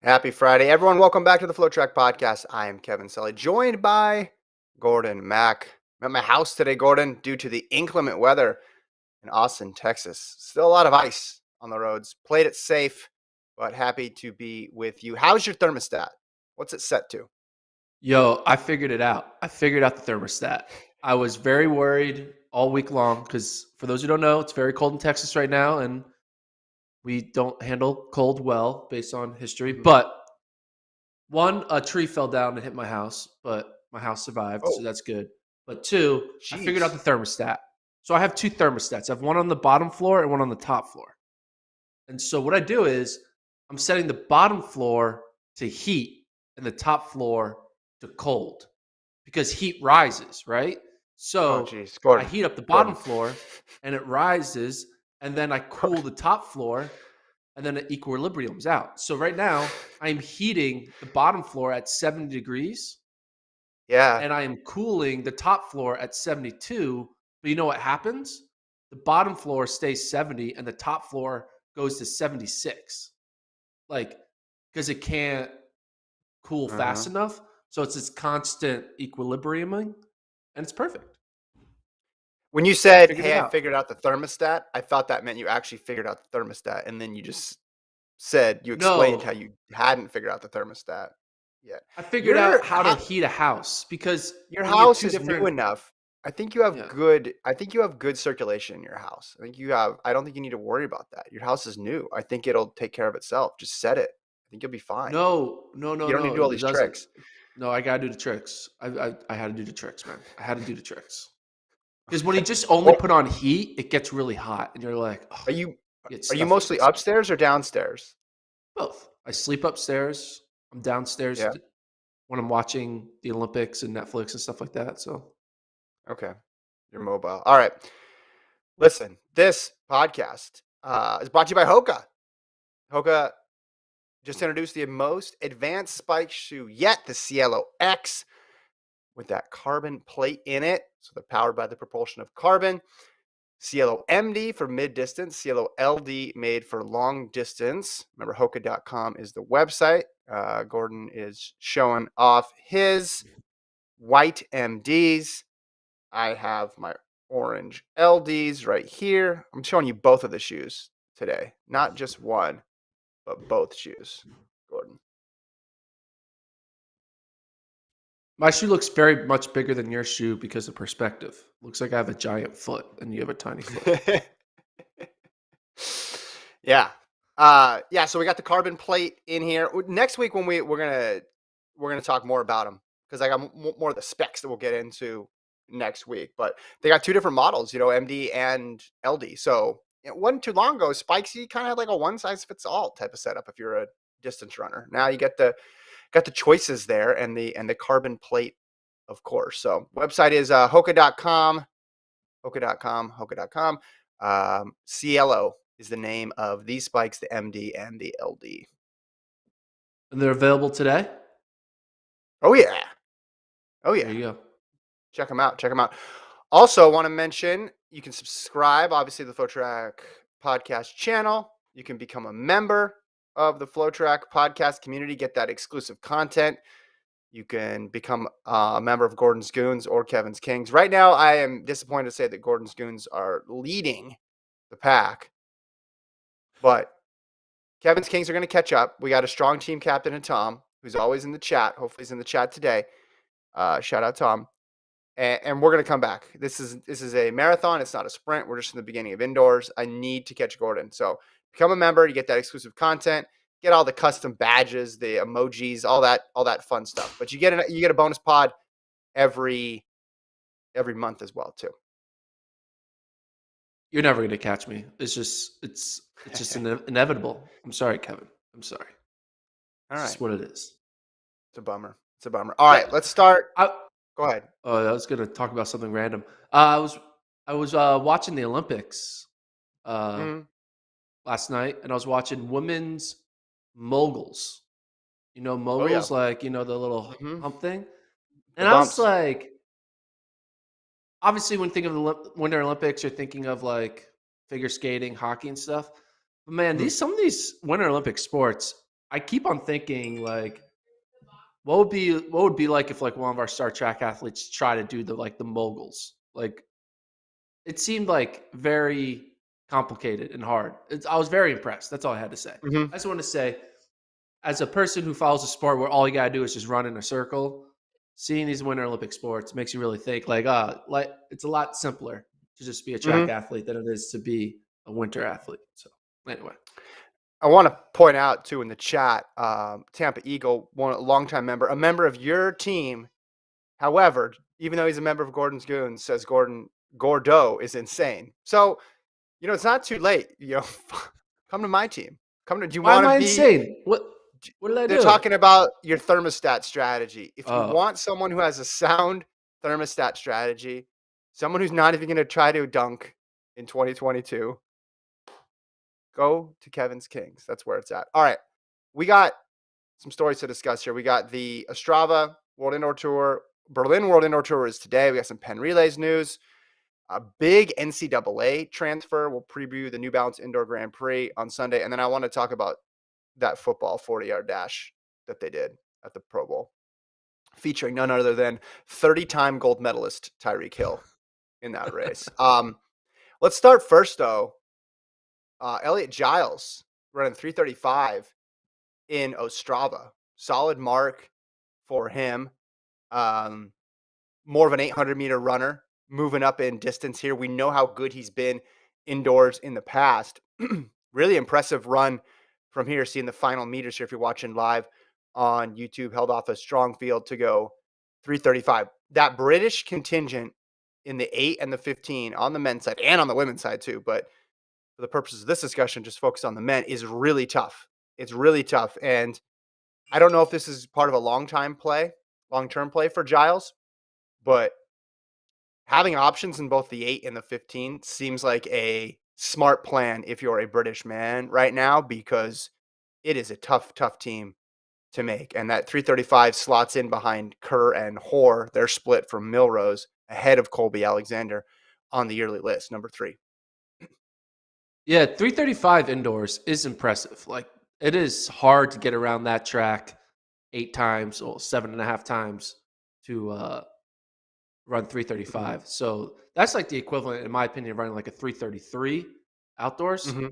Happy Friday, everyone. Welcome back to the FloTrack podcast. I am Kevin Sully, joined by Gordon Mack. I'm at my house today, Gordon, due to the inclement weather in Austin, Texas. Still a lot of ice on the roads. Played it safe, but happy to be with you. How's your thermostat? What's it set to? Yo, I figured it out. I figured out the thermostat. I was very worried all week long because, for those who don't know, it's very cold in Texas right now, and we don't handle cold well based on history. Mhm. But one, a tree fell down and hit my house, but my house survived, so Oh, that's good. But two, I figured out jeez. the thermostat. So I have two thermostats. I have one on the bottom floor and one on the top floor. And so what I do is I'm setting the bottom floor to heat and the top floor to cold because heat rises, right? Oh, So jeez. I Gordon. heat up the bottom Gordon. floor and it rises, and then I cool the top floor, and then it equilibriums out. So right now I'm heating the bottom floor at 70 degrees Yeah. and I am cooling the top floor at 72. But you know what happens? The bottom floor stays 70 and the top floor goes to 76. Like, because it can't cool Uh-huh. fast enough. So it's this constant equilibriuming, and it's perfect. When you I said, figured hey, it I out. figured out the thermostat, I thought that meant you actually figured out the thermostat, and then you just you explained how No, you hadn't figured out the thermostat yet. I figured out Your how to heat a house because your when you have house two is new different, enough. yeah, I think you have good circulation in your house. I don't think you need to worry about that. Your house is new. I think it'll take care of itself. Just set it. I think you'll be fine. no, no, no, You don't need to no, do all it these doesn't. tricks. No, I gotta do the tricks. I had to do the tricks, man. I had to do the tricks because when you just only Well, put on heat, it gets really hot, and you're like, oh, are you you get are you stuffy mostly inside. upstairs or downstairs? Both. I sleep upstairs. I'm downstairs Yeah. when I'm watching the Olympics and Netflix and stuff like that. So Okay. You're mobile. All right. Listen, this podcast is brought to you by Hoka. Hoka just introduced the most advanced spike shoe yet, the Cielo X, with that carbon plate in it. So they're powered by the propulsion of carbon. Cielo MD for mid distance, Cielo LD made for long distance. Remember, Hoka.com is the website. Gordon is showing off his white MDs. I have my orange LDs right here. I'm showing you both of the shoes today, not just one, but both shoes, Gordon. my shoe looks very much bigger than your shoe because of perspective. Looks like I have a giant foot and you have a tiny foot. Yeah. Yeah, so we got the carbon plate in here. Next week when we're gonna talk more about them because I got more of the specs that we'll get into next week. But they got two different models, MD and LD. So it wasn't too long ago. Spikes, you kind of had like a one size fits all type of setup if you're a distance runner. Now you got the choices there and the carbon plate, of course. So website is Hoka.com, Hoka.com, Hoka.com. Cielo is the name of these spikes, the MD and the LD. And they're available today? Oh yeah. Oh There yeah. you go. Check them out. Check them out. Also, want to mention you can subscribe, obviously, to the FloTrack podcast channel. You can become a member of the FloTrack podcast community, get that exclusive content. You can become a member of Gordon's Goons or Kevin's Kings. Right now, I am disappointed to say that Gordon's Goons are leading the pack, but Kevin's Kings are going to catch up. We got a strong team captain in Tom, who's always in the chat. Hopefully, he's in the chat today. Shout out Tom. And we're going to come back. This is a marathon. It's not a sprint. We're just in the beginning of indoors. I need to catch Gordon. So become a member. You get that exclusive content. Get all the custom badges, the emojis, all that fun stuff. But you get a bonus pod every month as well too. You're never going to catch me. It's just inevitable. I'm sorry, Kevin. I'm sorry. All It's right. just what it is. It's a bummer. It's a bummer. All right, let's start. I, Go ahead. I was going to talk about something random. I was watching the Olympics Mhm. last night, and I was watching women's moguls. Oh yeah. Moguls, like the little Hmm. hump thing. The And I was bumps. like, obviously, when thinking of the Winter Olympics, you're thinking of like figure skating, hockey, and stuff. But man, Mhm. some of these Winter Olympic sports, I keep on thinking like, what would be like if like one of our star track athletes try to do the moguls? Like, it seemed like very complicated and hard. I was very impressed. That's all I had to say. Mhm. I just want to say, as a person who follows a sport where all you gotta do is just run in a circle, seeing these Winter Olympic sports makes you really think like it's a lot simpler to just be a track Mhm. athlete than it is to be a winter athlete. So anyway, I want to point out too in the chat, Tampa Eagle, one a longtime member, a member of your team. However, even though he's a member of Gordon's Goons, says Gordo is insane. So it's not too late. Come to my team. Come to. Do you why am want to I be? insane? What did I They're do? talking about your thermostat strategy. If you Oh, want someone who has a sound thermostat strategy, someone who's not even going to try to dunk in 2022, go to Kevin's Kings. That's where it's at. All right. We got some stories to discuss here. We got the Ostrava World Indoor Tour. Berlin World Indoor Tour is today. We got some Penn Relays news. A big NCAA transfer. We'll preview the New Balance Indoor Grand Prix on Sunday. And then I want to talk about that football 40-yard dash that they did at the Pro Bowl, featuring none other than 30-time gold medalist Tyreek Hill in that race. Let's start first, though. Elliot Giles running 3:35 in Ostrava. Solid mark for him. Um, More of an 800-meter runner, moving up in distance here. We know how good he's been indoors in the past. Really impressive run from here, seeing the final meters here. If you're watching live on YouTube, held off a strong field to go 3:35. That British contingent in the 8 and the 15 on the men's side and on the women's side too, but for the purposes of this discussion, just focus on the men, is really tough. It's really tough. And I don't know if this is part of a long-term play for Giles, but having options in both the 8 and the 15 seems like a smart plan if you're a British man right now, because it is a tough, tough team to make. And that 335 slots in behind Kerr and Hoare. They're split from Milrose ahead of Colby Alexander on the yearly list, number 3. yeah, 335 indoors is impressive. Like, it is hard to get around that track 8 times or 7.5 times to run Mm-hmm. 335. So that's like the equivalent, in my opinion, of running like a 333 outdoors. Mm-hmm.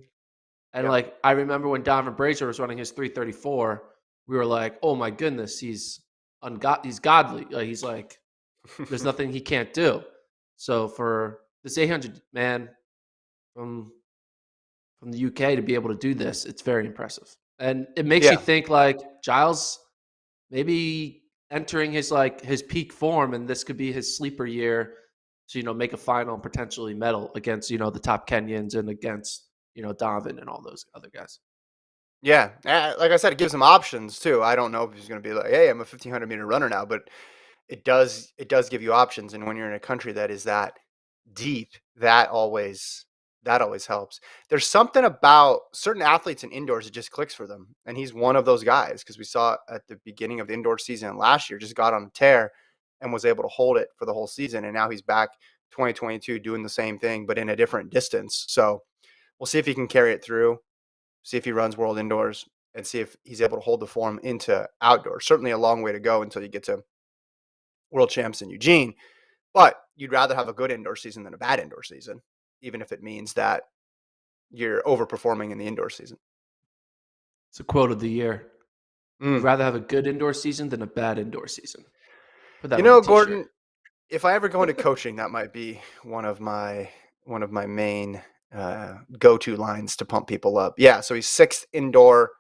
And Yep. like, I remember when Donovan Brazier was running his 334, we were like, oh my goodness, he's godly. Like, he's like, there's nothing he can't do. So for this 800 man from the UK to be able to do this, it's very impressive. And it makes you Yeah. think like Giles maybe entering his peak form, and this could be his sleeper year to make a final and potentially medal against the top Kenyans and against Donovan and all those other guys. Yeah. Like I said, it gives him options too. I don't know if he's going to be like, hey, I'm a 1500-meter runner now, but it does give you options. And when you're in a country that is that deep, that always helps. There's something about certain athletes in indoors, it just clicks for them. And he's one of those guys, because we saw at the beginning of the indoor season last year, just got on a tear and was able to hold it for the whole season. And now he's back 2022 doing the same thing, but in a different distance. So we'll see if he can carry it through, see if he runs world indoors, and see if he's able to hold the form into outdoors. Certainly a long way to go until you get to world champs in Eugene. But you'd rather have a good indoor season than a bad indoor season, even if it means that you're overperforming in the indoor season. It's a quote of the year. You'd Mm. rather have a good indoor season than a bad indoor season. Put that on a t-shirt. Gordon, if I ever go into coaching, that might be one of my main go-to lines to pump people up. Yeah, so he's 6th indoor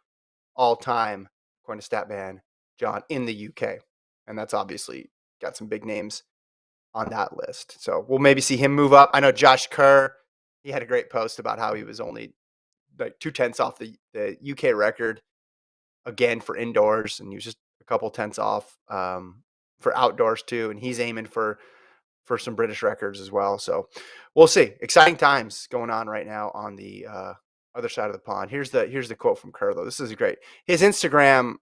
all time, according to Statman John, in the UK, and that's obviously got some big names on that list. So we'll maybe see him move up. I know Josh Kerr, he had a great post about how he was only like 2/10 off the UK record again for indoors, and he was just a couple tenths off for outdoors too, and he's aiming for some British records as well. So we'll see. Exciting times going on right now on the other side of the pond. Here's the quote from Kerr though. This is great. His Instagram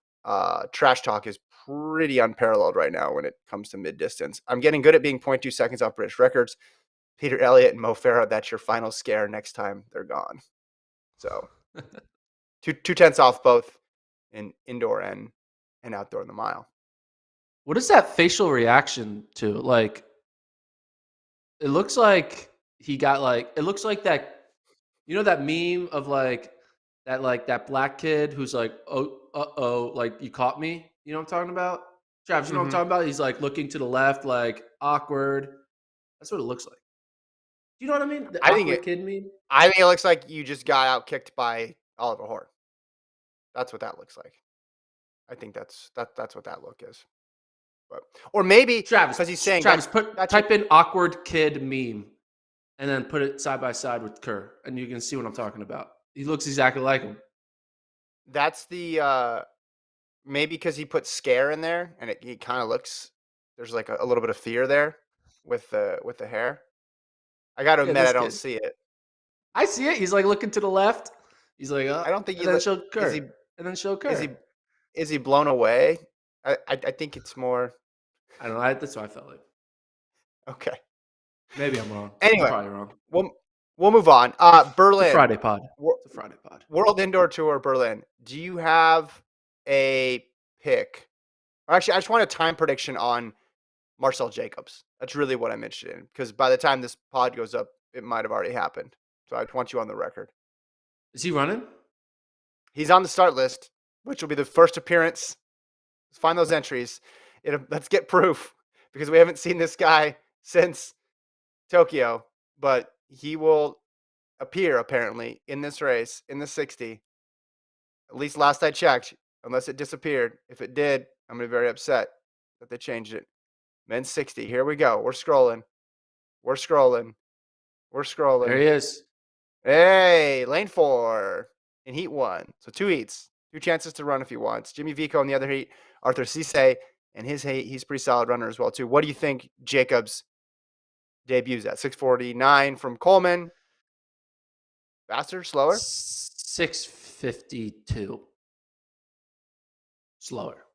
trash talk is pretty unparalleled right now when it comes to mid distance. I'm getting good at being 0.2 seconds off British records. Peter Elliott and Mo Farah, that's your final scare next time they're gone. So two tenths off both in indoor and outdoor in the mile. What is that facial reaction to? Like, it looks like he got like, it looks like that, you know, that meme of like that black kid who's like, oh, like you caught me. You know what I'm talking about? Travis, you know what I'm Mm-hmm. talking about? He's like looking to the left, like awkward. That's what it looks like. Do you know what I mean? The I think awkward it. kid meme. I think it looks like you just got out kicked by Oliver Horn. That's what that looks like. I think that's what that look is. But or maybe Travis, because he's saying Travis, that's your type in awkward kid meme and then put it side by side with Kerr, and you can see what I'm talking about. He looks exactly like him. that's the maybe because he put scare in there and he kind of looks there's like a little bit of fear there with the hair. I got to Yeah, admit I this don't kid. see it. I see it. He's like looking to the left. He's like, I don't think and then show is Kerr, and then show is Kerr. he is he blown away? I think it's more I don't know. That's what I felt like. okay. Maybe I'm wrong. I'm Anyway, probably wrong. we'll we'll move on. It's a Berlin Friday pod. Wor- It's a Friday pod. World Indoor Tour Berlin. Do you have a pick? Or actually, I just want a time prediction on Marcel Jacobs. That's really what I'm interested in because by the time this pod goes up, it might have already happened. So I just want you on the record. Is he running? He's on the start list, which will be the first appearance. Let's find those entries. Let's get proof because we haven't seen this guy since Tokyo, but he will appear apparently in this race in the 60. At least last I checked, unless it disappeared. If it did, I'm going to be very upset that they changed it. Men's 60. Here we go. We're scrolling. We're scrolling. We're There scrolling. he is. Hey, lane 4 in heat 1. So 2 heats. 2 chances to run if he wants. Jimmy Vico in the other heat. Arthur Cisse in his heat. He's a pretty solid runner as well, too. What do you think Jacobs debuts at? 6:49 from Coleman. Faster? Slower? 6:52. Slower.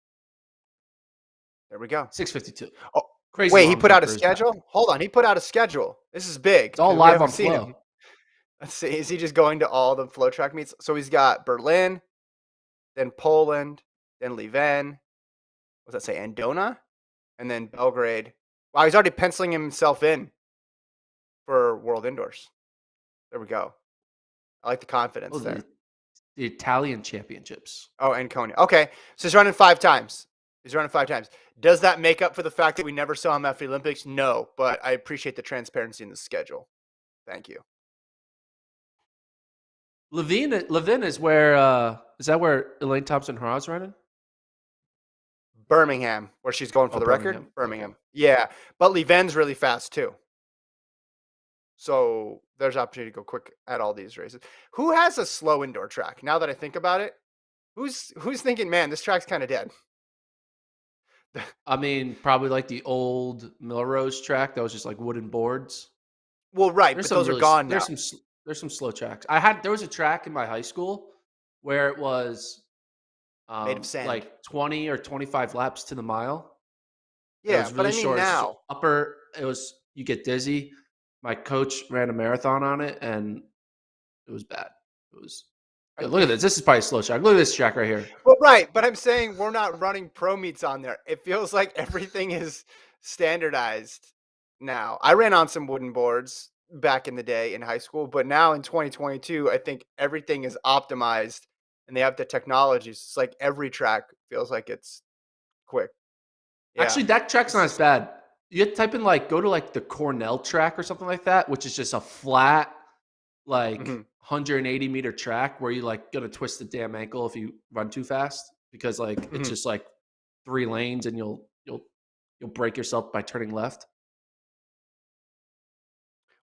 There we go. 6:52. Oh, Crazy wait, he long put out a jumper is back. schedule? Hold on. He put out a schedule. This is big It's all because we live haven't on seen Flow. him. Let's see. Is he just going to all the FloTrack meets? So he's got Berlin, then Poland, then Leven. What does that say? Andona? And then Belgrade. Wow, he's already penciling himself in for World Indoors. There we go. I like the confidence Oh, there. the Italian championships. Oh, and Konya. Okay, so he's running 5 times. He's running 5 times. Does that make up for the fact that we never saw him at the Olympics? No, but I appreciate the transparency in the schedule. Thank you. Levin is where is that where Elaine Thompson Haras running? Birmingham, where she's going for Oh, the record. Birmingham. Birmingham. Okay. Yeah, but Leven's really fast too. So there's opportunity to go quick at all these races. Who has a slow indoor track? Now that I think about it, who's thinking, man, this track's kind of dead. I mean, probably like the old Melrose track that was just like wooden boards. Well, right, There's but some those are gone now. there's some slow tracks. There was a track in my high school where it was Made of sand. like 20 or 25 laps to the mile. It Yeah, was but really I mean short. now. It was you get dizzy. My coach ran a marathon on it and it was bad. It was look at this. This is probably a slow track. Look at this track right here. Well, right, but I'm saying we're not running pro meets on there. It feels like everything is standardized now. I ran on some wooden boards back in the day in high school, but now in 2022, I think everything is optimized and they have the technologies. It's like every track feels like it's quick. Yeah. Actually, that track's not as bad. You have to type in like go to like the Cornell track or something like that, which is just a flat like 180-meter track where you like gonna twist the damn ankle if you run too fast because like it's just like 3 lanes and you'll break yourself by turning left.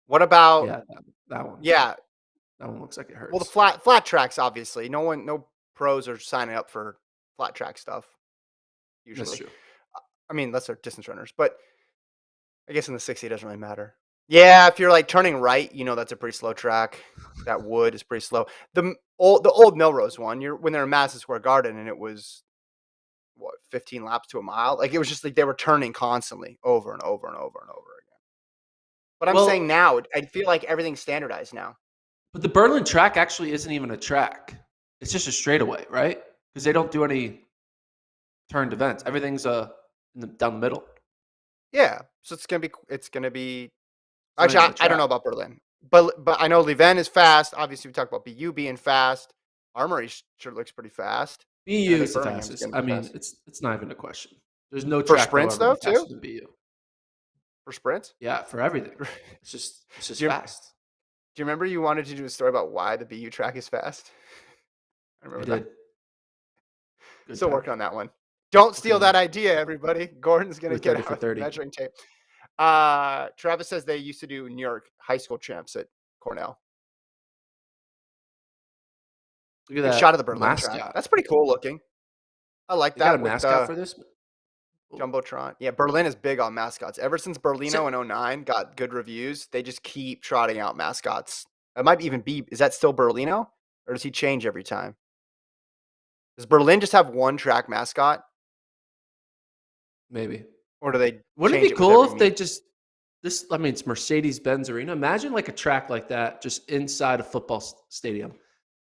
What about Yeah, that one. yeah? That one looks like it Well, the hurts. flat tracks obviously. No pros are signing up for flat track stuff. That's usually. true. I mean, unless they're distance runners, but I guess in the 60 it doesn't really matter. Yeah, if you're like turning right, that's a pretty slow track. That wood is pretty slow. The old Melrose one, when they're in Madison Square Garden and it was what 15 laps to a mile. Like it was just like they were turning constantly over and over and over and over again. But I'm saying Well, now, I feel like everything's standardized now. but the Berlin track actually isn't even a track. It's just a straightaway, right? Because they don't do any turned events. Everything's down the middle. Yeah, so it's gonna be. It's not Actually, even I, a I don't track. know about Berlin, but I know Leven is fast. Obviously, we talked about BU being fast. Armory sure looks pretty fast, and I BU think is the Birmingham's fastest. gonna I be mean, fast it's not even a question. There's no for track that'll sprints ever be though faster too. than BU. For sprints, Yeah, for everything. do It's just you do fast. you remember you wanted to do a story about why the BU track is fast? I I remember that. did. Good Still time. working on that one. Don't Working steal on that it. idea, everybody. Gordon's Do gonna a get 30 for out 30. measuring tape. Travis says they used to do New York high school champs at Cornell. Look at Good shot of that the Berlin track. mascot. That's pretty cool looking. I like They got a that with mascot the for this? Oh. Jumbotron. Yeah, Berlin is big on mascots. Ever since Berlino Se- in '09 got good reviews, they just keep trotting out mascots. It might even be, is that still Berlino? Or does he change every time? Does Berlin just have one track mascot? Maybe. Or do they Wouldn't it change be it with cool every if they meet? just this? I mean, it's Mercedes-Benz Arena. Imagine like a track like that just inside a football stadium.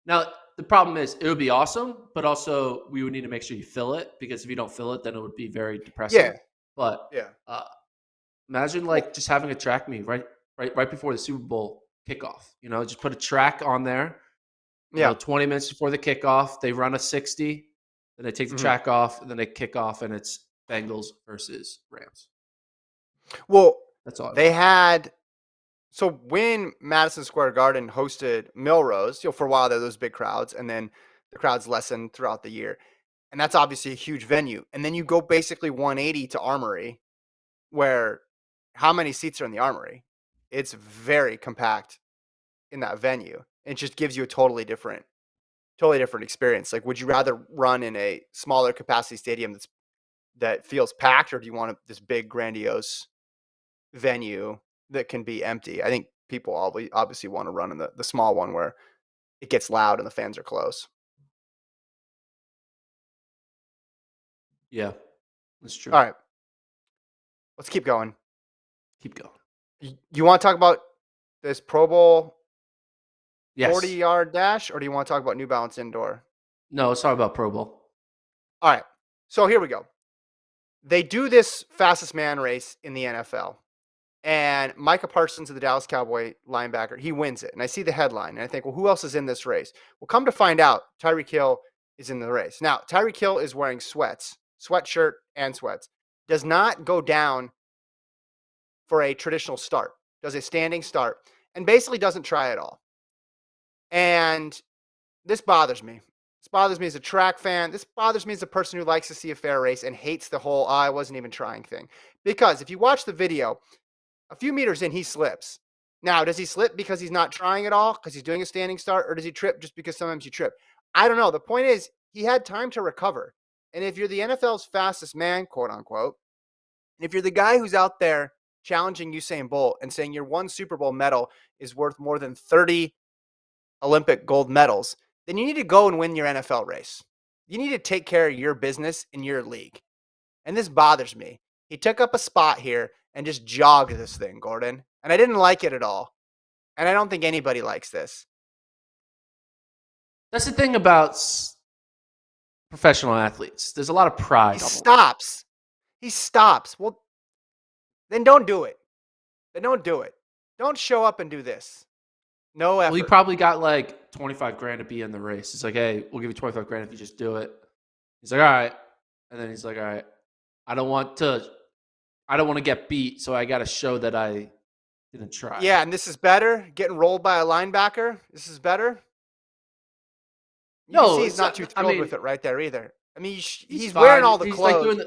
Now, the problem is it would be awesome, but also we would need to make sure you fill it because if you don't fill it, then it would be very depressing. Yeah, But yeah. uh, imagine Well, like just having a track meet right before the Super Bowl kickoff. Just put a track on there. yeah. 20 minutes before the kickoff, they run a 60, then they take the Mhm. track off, and then they kick off, and it's Bengals versus Rams. Well, That's all I they want. had so when Madison Square Garden hosted Milrose, for a while there those big crowds, and then the crowds lessened throughout the year. And that's obviously a huge venue. And then you go basically 180 to Armory, where how many seats are in the Armory? It's very compact in that venue. It just gives you a totally different experience. Like, would you rather run in a smaller capacity stadium that feels packed, or do you want this big grandiose venue that can be empty? I think people obviously want to run in the small one where it gets loud and the fans are close. Yeah, that's true. All right, let's keep going. Keep going. You want to talk about this Pro Bowl Yes. 40-yard dash, or do you want to talk about New Balance indoor? No, let's talk about Pro Bowl. All right, so here we go. They do this fastest man race in the NFL. And Micah Parsons of the Dallas Cowboy linebacker, he wins it. And I see the headline, and I think, well, who else is in this race? Well, come to find out, Tyreek Hill is in the race. Now, Tyreek Hill is wearing sweatshirt and sweats. Does not go down for a traditional start, does a standing start, and basically doesn't try at all. And this bothers me. This bothers me as a track fan. This bothers me as a person who likes to see a fair race and hates the whole, I wasn't even trying thing. Because if you watch the video, a few meters in, he slips. Now, does he slip because he's not trying at all, because he's doing a standing start, or does he trip just because sometimes you trip? I don't know. The point is, he had time to recover. And if you're the NFL's fastest man, quote unquote, and if you're the guy who's out there challenging Usain Bolt and saying your one Super Bowl medal is worth more than 30 Olympic gold medals, then you need to go and win your NFL race. You need to take care of your business in your league. And this bothers me. He took up a spot here and just jogged this thing, Gordon. And I didn't like it at all. And I don't think anybody likes this. That's the thing about professional athletes. There's a lot of He pride on the line. stops. He stops. Well, then don't do it. Then don't do it. Don't show up and do this. No Well, he effort. probably got like 25 grand to be in the race. It's like, hey, we'll give you 25 grand if you just do it. He's like, all right. And then he's like, all right, I don't want to get beat, so I got to show that I didn't try. Yeah, and this is better. Getting rolled by a linebacker. This is better. You can see No, he's it's not not, too I thrilled mean, with it right there either. I mean, he's he's wearing fine. all the He's like clothes.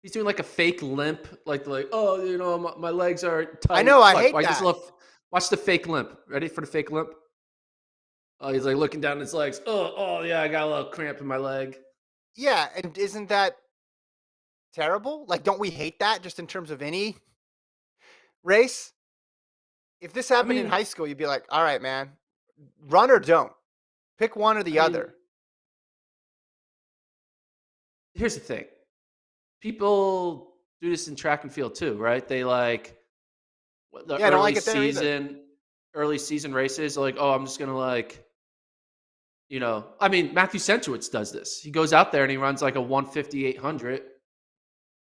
he's doing like a fake limp, like oh, my legs are I tight. know. I Watch, hate watch this that. little, watch the fake limp. Ready for the fake limp? Oh, he's like looking down his legs. Oh yeah, I got a little cramp in my leg. Yeah, and isn't that terrible? Like, don't we hate that just in terms of any race? If this I happened in mean, high school, you'd be like, all right, man, run or don't. Pick one or I the mean, other. here's the thing. People do this in track and field too, right? They like the Yeah, I don't like it there either. early season races. Like, oh, I'm just gonna like, I mean, Matthew Centrowitz does this. He goes out there and he runs like a 150, 800,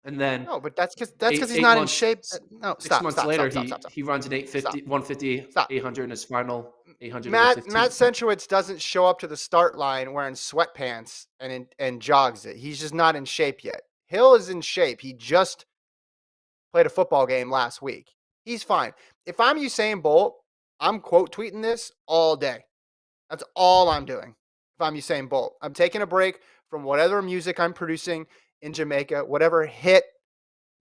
and then No, but that's because eight he's eight not in months shape. No, six stop, months stop, later stop, stop, stop, he stop, he runs an stop, 850, 150, stop. 800 in his final 800 of the Matt 15. Centrowitz doesn't show up to the start line wearing sweatpants and jogs it. He's just not in shape yet. Hill is in shape. He just played a football game last week. He's fine. If I'm Usain Bolt, I'm quote tweeting this all day. That's all I'm doing. If I'm Usain Bolt, I'm taking a break from whatever music I'm producing in Jamaica, whatever hit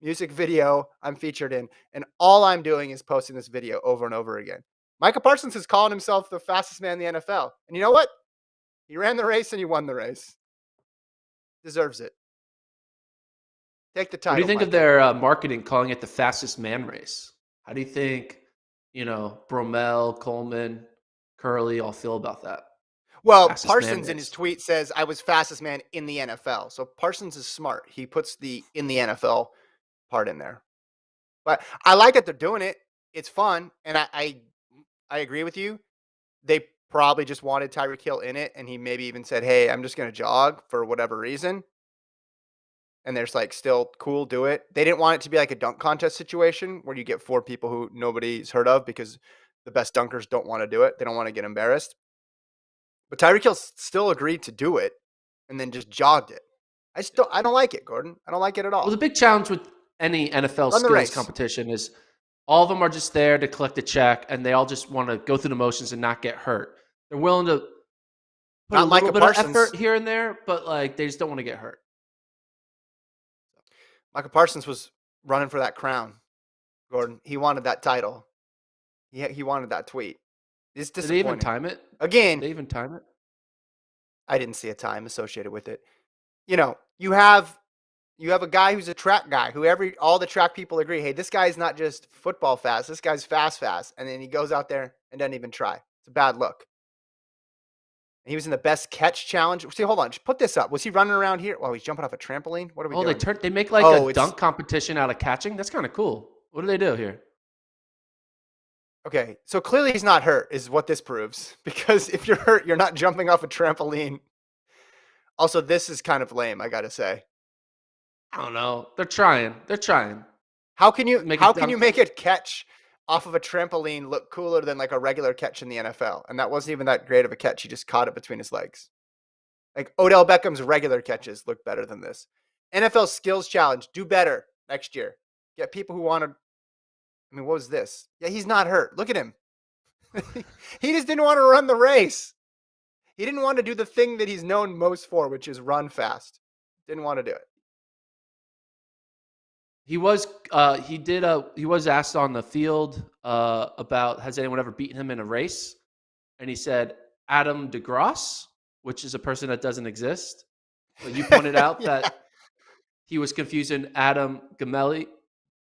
music video I'm featured in, and all I'm doing is posting this video over and over again. Micah Parsons is calling himself the fastest man in the NFL. And you know what? He ran the race and he won the race. Deserves it. Take the What do you title, think of Micah. their marketing calling it the fastest man race? How do you think, Bromell, Coleman, Curley all feel about that? Well, Fastest man Parsons in his race. tweet says, I was fastest man in the NFL. So Parsons is smart. He puts the in the NFL part in there. But I like that they're doing it. It's fun. And I agree with you. They probably just wanted Tyreek Hill in it. And he maybe even said, hey, I'm just going to jog for whatever reason. And there's like still cool, do it. They didn't want it to be like a dunk contest situation where you get four people who nobody's heard of because the best dunkers don't want to do it. They don't want to get embarrassed. But Tyreek Hill still agreed to do it and then just jogged it. I don't like it, Gordon. I don't like it at Well, the all. big challenge with any NFL Run the skills race. competition is all of them are just there to collect a check and they all just want to go through the motions and not get hurt. They're willing to put a Not little Micah bit of Parsons. effort here and there, but like they just don't want to get hurt. Micah Parsons was running for that crown, Gordon. He wanted that title. He wanted that tweet. It's Did they even disappointing. time it? Did Again, they even time it? I didn't see a time associated with it. You have a guy who's a track guy who all the track people agree, hey, this guy's not just football fast, this guy's fast, and then he goes out there and doesn't even try. It's a bad look. And he was in the best catch challenge. See, hold on, just put this up. Was he running around here? Oh, he's jumping off a trampoline. What are we Oh, doing? they make like a Oh, it's dunk competition out of catching. That's kind of cool. What do they do here? okay. So clearly he's not hurt, is what this proves. Because if you're hurt, you're not jumping off a trampoline. Also, this is kind of lame, I gotta say. I don't know. They're trying. They're trying. How can you Make a how can you dunk. make a catch off of a trampoline look cooler than like a regular catch in the NFL? And that wasn't even that great of a catch. He just caught it between his legs. Like Odell Beckham's regular catches look better than this. NFL skills challenge, do better next year. Get people who want to. I mean, what was this? Yeah, he's not hurt. Look at him. He just didn't want to run the race. He didn't want to do the thing that he's known most for, which is run fast. Didn't want to do it. He was asked on the field about has anyone ever beaten him in a race, and he said Adam DeGrosse, which is a person that doesn't exist. But you pointed out Yeah, that he was confusing Adam Gamelli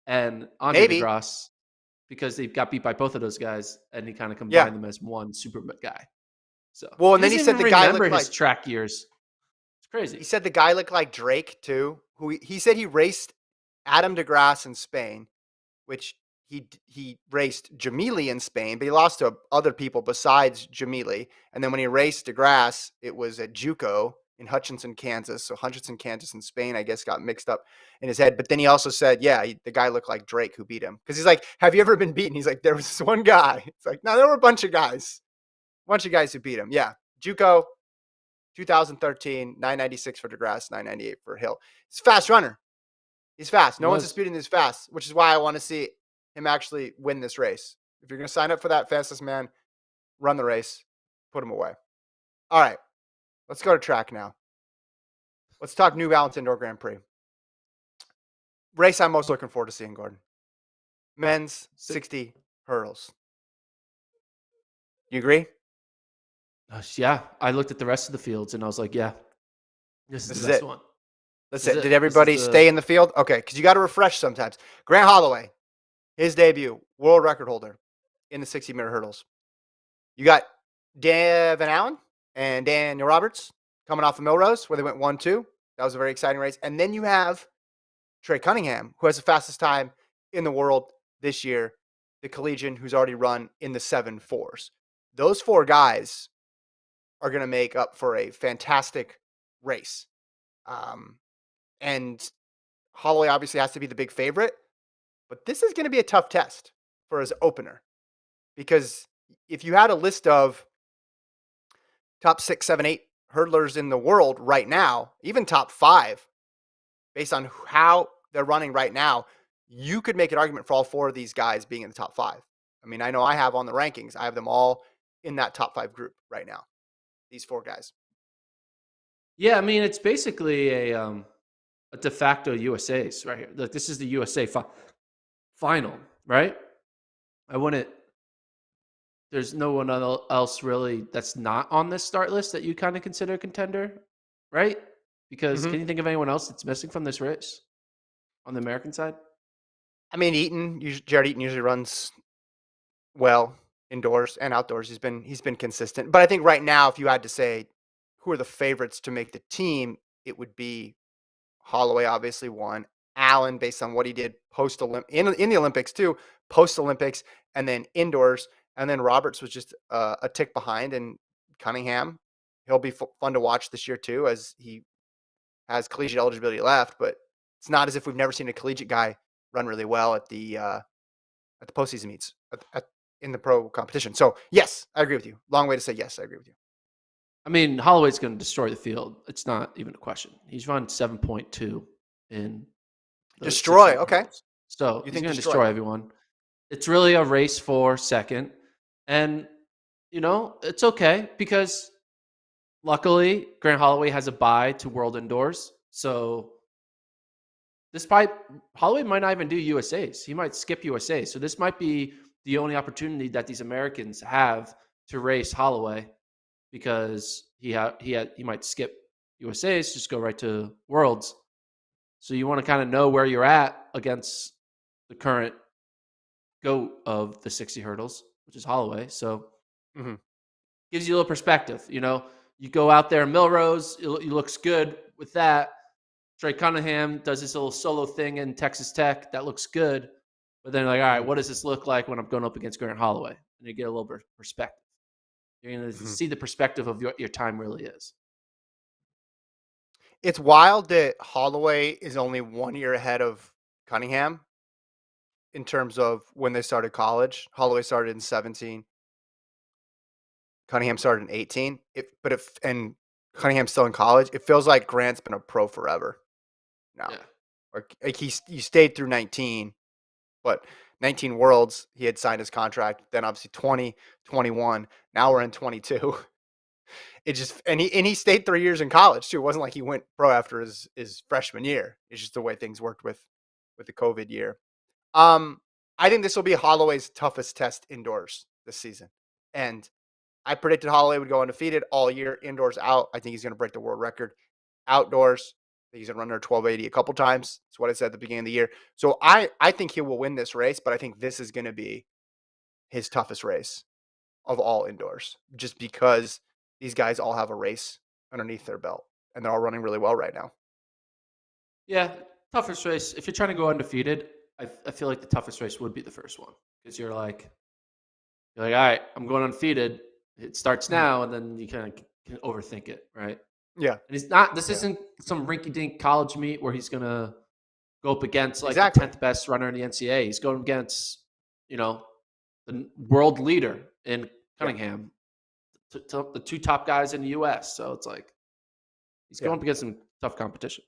and Andre maybe. DeGrosse because they got beat by both of those guys, and he kind of Yeah. combined them as one super guy. So Well, and he then he doesn't said even the guy remember looked his like track years. It's he crazy. said the guy looked like Drake too. Who he said he raced Adam DeGrasse in Spain, which he raced Jamili in Spain, but he lost to other people besides Jamili. And then when he raced DeGrasse, it was at JUCO in Hutchinson, Kansas. So Hutchinson, Kansas, and Spain, I guess, got mixed up in his head. But then he also said, yeah, the guy looked like Drake who beat him because he's like, have you ever been beaten? He's like, there was this one guy. It's like, no, there were a bunch of guys who beat him. Yeah, JUCO. 2013, 996 for DeGrasse, 998 for Hill. He's a fast runner. He's fast. He No one's was. disputing he's fast, which is why I want to see him actually win this race. If you're going to sign up for that fastest man, run the race, put him away. All right, let's go to track now. Let's talk New Balance Indoor Grand Prix. Race I'm most looking forward to seeing, Gordon. Men's 60 hurdles. You agree? Yeah, I looked at the rest of the fields and I was like, yeah, this is This the is best it. one. That's This is it. Did it. This is everybody the stay in the field? Okay, because you got to refresh sometimes. Grant Holloway, his debut, world record holder in the 60-meter hurdles. You got Devin Allen and Daniel Roberts coming off of Milrose, where they went 1-2. That was a very exciting race. And then you have Trey Cunningham, who has the fastest time in the world this year, the collegian who's already run in the 7.4s. Those four guys are going to make up for a fantastic race. And Holloway obviously has to be the big favorite, but this is going to be a tough test for his opener because if you had a list of top 6, 7, 8 hurdlers in the world right now, even top 5, based on how they're running right now, you could make an argument for all four of these guys being in the top 5. I mean, I know I have on the rankings, I have them all in that top 5 group right now. These four guys. Yeah, I mean, it's basically a de facto USA's right here. Like this is the USA final, right? I wouldn't. There's no one else really that's not on this start list that you kind of consider a contender, right? Because Mm-hmm. can you think of anyone else that's missing from this race on the American side? I mean, Jared Eaton usually runs well indoors and outdoors. He's been consistent. But I think right now, if you had to say who are the favorites to make the team, it would be Holloway, obviously one. Allen, based on what he did post in the Olympics too, post Olympics, and then indoors. And then Roberts was just a tick behind, and Cunningham, he'll be fun to watch this year too, as he has collegiate eligibility left. But it's not as if we've never seen a collegiate guy run really well at the postseason meets in the pro competition. So yes, I agree with you. Long way to say yes, I agree with you. I mean, Holloway's going to destroy the field. It's not even a question. He's run 7.2 in the Destroy. 60 Okay, hurdles. So you he's think going to destroy? destroy everyone. It's really a race for second. And, it's okay because luckily Grant Holloway has a bye to World Indoors. So despite Holloway might not even do USAs. He might skip USAs. So this might be the only opportunity that these Americans have to race Holloway because he might skip USAs, just go right to Worlds. So you want to kind of know where you're at against the current GOAT of the 60 hurdles, which is Holloway. So Mm-hmm. gives you a little perspective. You go out there, Milrose, it looks good with that. Trey Cunningham does this little solo thing in Texas Tech that looks good. But then, like, all right, Mm-hmm. what does this look like when I'm going up against Grant Holloway? And you get a little bit of perspective. You're going to Mm-hmm. see the perspective of what your time really is. It's wild that Holloway is only 1 year ahead of Cunningham in terms of when they started college. Holloway started in 17. Cunningham started in 18. And Cunningham's still in college. It feels like Grant's been a pro forever now. Yeah. Like he stayed through 19, but 19 Worlds, he had signed his contract. Then obviously 20, 21. Now we're in 22. It just and he stayed 3 years in college too. It wasn't like he went pro after his freshman year. It's just the way things worked with the COVID year. Um, I think this will be Holloway's toughest test indoors this season. And I predicted Holloway would go undefeated all year, indoors out. I think he's going to break the world record. Outdoors, I think he's going to run under 1280 a couple times. That's what I said at the beginning of the year. So I think he will win this race, but I think this is going to be his toughest race of all indoors, just because these guys all have a race underneath their belt and they're all running really well right now. Yeah, toughest race. If you're trying to go undefeated, I feel like the toughest race would be the first one because you're like, all right, I'm going undefeated. It starts Mhm. now, and then you kind of can overthink it, right? Yeah, And he's not. This yeah, isn't some rinky-dink college meet where he's gonna go up against like the exactly. 10th best runner in the NCAA. He's going against, you know, the world leader in Yeah, Cunningham, the two top guys in the U.S. So it's like he's yeah. going up against some tough competition.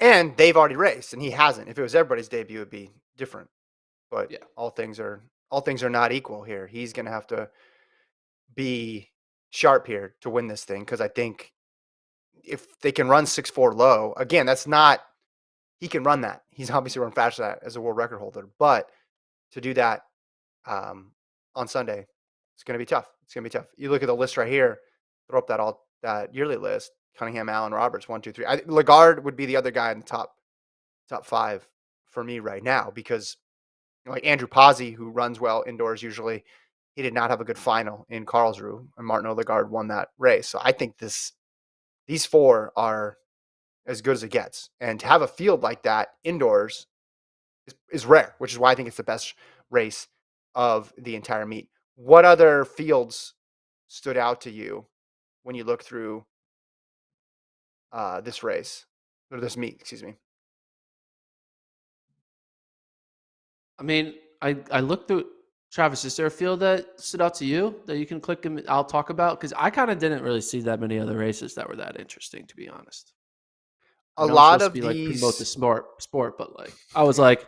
And they've already raced, and he hasn't. If it was everybody's debut, it'd be different. But Yeah, all things are not equal here. He's gonna have to be sharp here to win this thing because I think if they can run 6.4 low, again, that's not he can run that. He's obviously run faster than that as a world record holder, but to do that on Sunday, it's going to be tough. It's going to be tough. You look at the list right here, throw up that yearly list. Cunningham, Allen, Roberts, 1, 2, 3. Lagarde would be the other guy in the top 5 for me right now because like Andrew Pazzi, who runs well indoors usually, he did not have a good final in Karlsruhe, and Martin Lagarde won that race. So I think these 4 are as good as it gets, and to have a field like that indoors is rare, which is why I think it's the best race of the entire meet. What other fields stood out to you when you look through this race or this meet? Excuse me. I mean, I looked through. Travis, is there a field that stood out to you that you can click and I'll talk about? Because I kind of didn't really see that many other races that were that interesting, to be honest. I A know I'm lot supposed to of be like promote the these, sport, but like I was like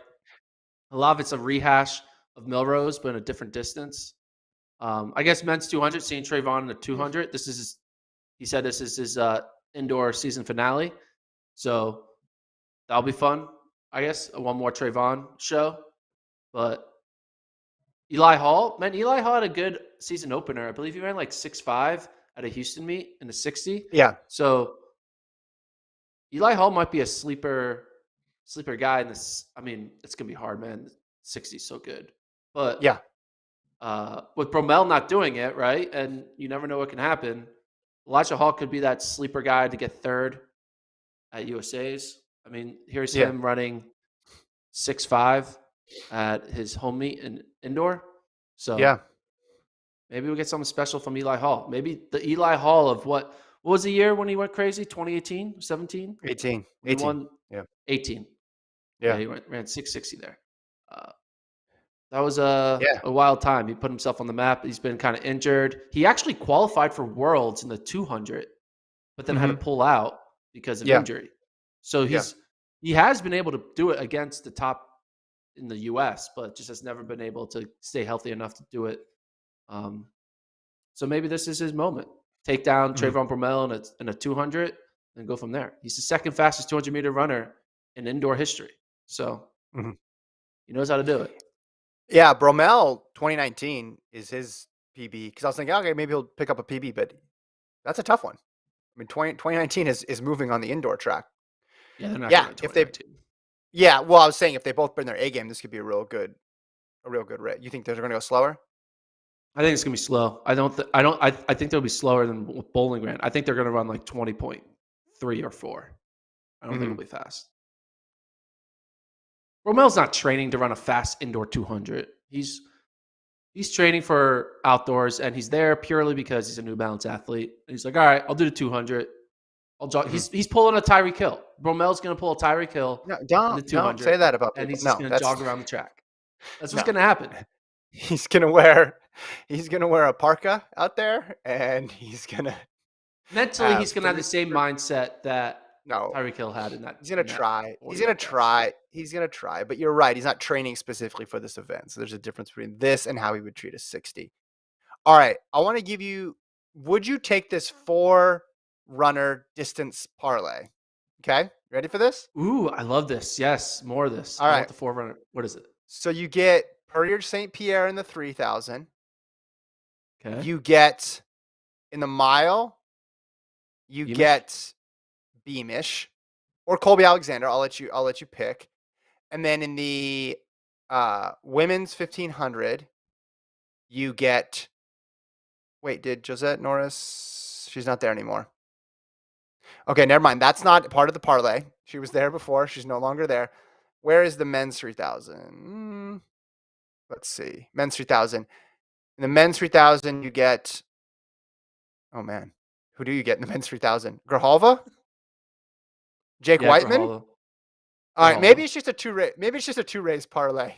a lot of it's a rehash of Milrose, but in a different distance. I guess men's 200, seeing Trayvon in the 200. He said this is his indoor season finale, so that'll be fun. I guess one more Trayvon show, but Eli Hall, man, Eli Hall had a good season opener. I believe he ran like 6.5 at a Houston meet in the 60. yeah, So Eli Hall might be a sleeper guy in this. I mean, it's gonna be hard, man. 60 is so good, but yeah, with Bromell not doing it right, and you never know what can happen. Elijah Hall could be that sleeper guy to get third at USA's. I mean, here's yeah, him running 6.5 at his home meet in indoor. So yeah. maybe we'll get something special from Eli Hall. Maybe the Eli Hall of what was the year when he went crazy? 2018, 17? 18, When he 18. won Yeah, 18. Yeah, yeah, he ran 660 there. Uh, that was yeah. a wild time. He put himself on the map. He's been kind of injured. He actually qualified for Worlds in the 200, but then had to Hmm. pull out because of Yeah, injury. So yeah. he has been able to do it against the top in the U.S., but just has never been able to stay healthy enough to do it. Um, so maybe this is his moment. Take down Hmm. Trayvon Bromell in a 200 and go from there. He's the second fastest 200-meter runner in indoor history. So Hmm. he knows how to do it. Yeah, Bromell 2019 is his PB because I was thinking, okay, maybe he'll pick up a PB, but that's a tough one. I mean, 2019 is moving on the indoor track. Yeah, they're not going Yeah, to run if they, 2019. yeah, well, I was saying if they both bring their A game, this could be a real good rate. You think they're going to go slower? I think it's gonna be slow. I think they'll be slower than Bowling Green. I think they're gonna run like 20.3 or 4. I don't think Hmm. it'll be fast. Romel's not training to run a fast indoor 200. He's training for outdoors, and he's there purely because he's a New Balance athlete. And he's like, all right, I'll do the 200. I'll jog. Hmm. He's pulling a Tyreek Hill. Bromel's gonna pull a Tyreek Hill No, in the don't say 200, that about and people. he's just No, gonna that's jog around the track. That's what's no. gonna happen. He's gonna wear a parka out there, and he's gonna Mentally, have he's gonna have the three. same mindset that No, Tyreek Hill had he's gonna in that try. He's 40 gonna yard dash. try. He's gonna try. But you're right. He's not training specifically for this event. So there's a difference between this and how he would treat a 60. All right. I want to give you. Would you take this 4 runner distance parlay? Okay. Ready for this? Ooh, I love this. Yes, more of this. All I want right. the Forerunner. What is it? So you get Perrier St. Pierre in the 3,000. Okay, You get in the mile. You Beamish. get Beamish or Colby Alexander. I'll let you pick. And then in the women's 1500, you get. Wait, did Josette Norris? She's not there anymore. Okay, never mind. That's not part of the parlay. She was there before. She's no longer there. Where is the men's 3000? Let's see. Men's 3000. In the men's 3000, you get. Oh man, who do you get in the men's 3000? Grijalva, Jake Yeah, Whiteman. Grijalva. All right, maybe Grijalva. it's just a two. Maybe it's just a 2 race parlay.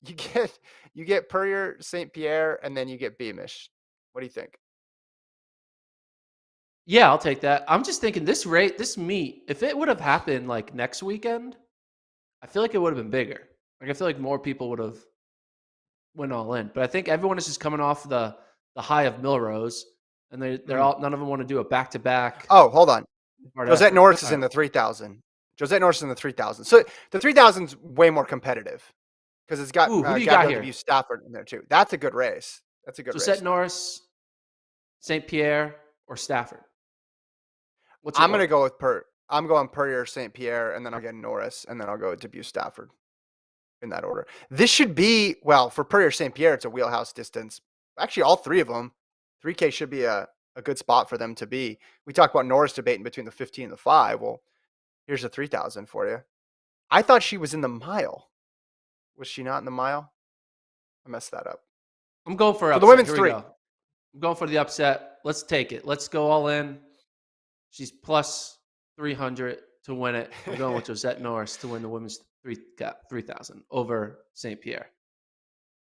You get Perrier St. Pierre, and then you get Beamish. What do you think? Yeah, I'll take that. I'm just thinking this meet, if it would have happened like next weekend, I feel like it would have been bigger. Like I feel like more people would have went all in. But I think everyone is just coming off the high of Milrose, and they're Mhm. all none of them want to do a back to back Oh, hold on. hard Josette effort. Norris All is right. in the 3000. Josette Norris is in the 3000. So the 3000's way more competitive because it's got Ooh, who do you got Gabrielle here? Debussy Stafford in there too. That's a good race. That's a good So race set now. Norris, St. Pierre, or Stafford. What's I'm your gonna go with I'm going Purrier, St. Pierre, and then I'll get Norris, and then I'll go with Debut Stafford in that order. This should be for Purrier, St. Pierre. It's a wheelhouse distance. Actually, all three of them, 3K should be a good spot for them to be. We talked about Norris debating between the 15 and the 5. Well, here's a 3,000 for you. I thought she was in the mile. Was she not in the mile? I messed that up. I'm going for So the upset. women's Here we 3. go. I'm going for the upset. Let's take it. Let's go all in. She's plus 300 to win it. I'm going with Josette Norris to win the women's 3,000 over St. Pierre.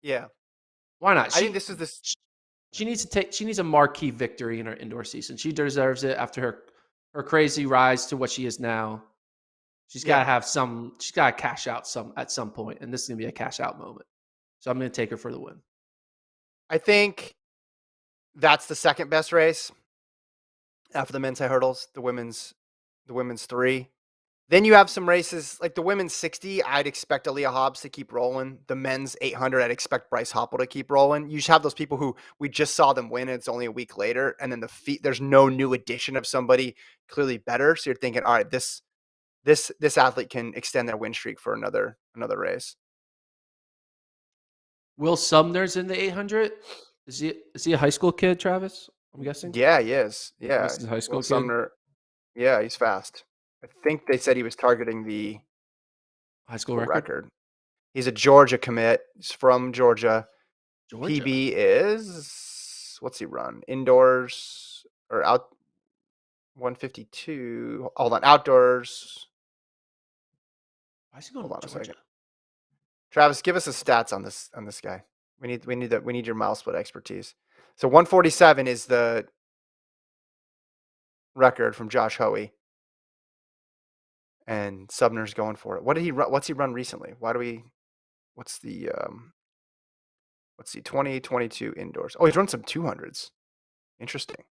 Yeah. Why not? I think this is this. She needs a marquee victory in her indoor season. She deserves it after her crazy rise to what she is now. She's got to have some. She's got to cash out at some point, and this is gonna be a cash out moment. So I'm gonna take her for the win. I think that's the second best race after the men's high hurdles. The women's 3. Then you have some races like the women's 60. I'd expect Aaliyah Hobbs to keep rolling. The men's 800. I'd expect Bryce Hoppel to keep rolling. You just have those people who we just saw them win, and it's only a week later, and then there's no new addition of somebody clearly better. So you're thinking, all right, this athlete can extend their win streak for another race. Will Sumner's in the 800. Is he a high school kid, Travis? I'm guessing. Yeah, he is. Yeah, He's a high school Will kid. Sumner. Yeah, he's fast. I think they said he was targeting the High school record. He's a Georgia commit. He's from Georgia. PB is, what's he run? Indoors or out 152. Hold on, outdoors. Why is he going Hold on to a Georgia? second. Travis, give us the stats on this guy. We need your mile split expertise. So 147 is the record from Josh Hoey. And Sumner's going for it. What's he run recently? What's the 2022 indoors? Oh, he's run some 200s. Interesting.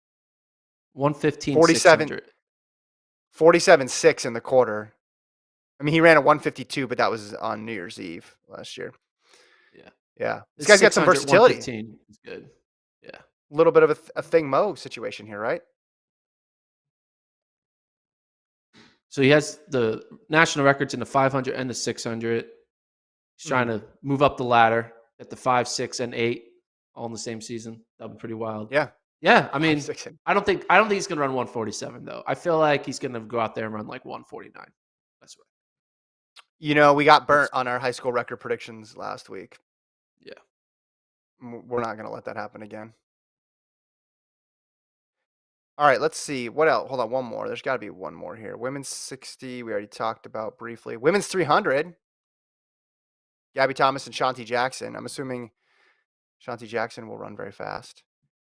115, 47, 600. 47.6 in the quarter. I mean, he ran a 152, but that was on New Year's Eve last year. Yeah. This guy's got some versatility. 115 is good. Yeah. A little bit of a Thing Mo situation here, right? So he has the national records in the 500 and the 600. He's trying to move up the ladder at the 5, 6, and 8 all in the same season. That'd be pretty wild. Yeah. Yeah. I mean, 5, 6, and... I don't think he's gonna run 147 though. I feel like he's gonna go out there and run like 149. That's right. We got burnt on our high school record predictions last week. Yeah. We're not gonna let that happen again. All right, let's see. What else? Hold on, one more. There's got to be one more here. Women's 60, we already talked about briefly. Women's 300, Gabby Thomas and Shanti Jackson. I'm assuming Shanti Jackson will run very fast.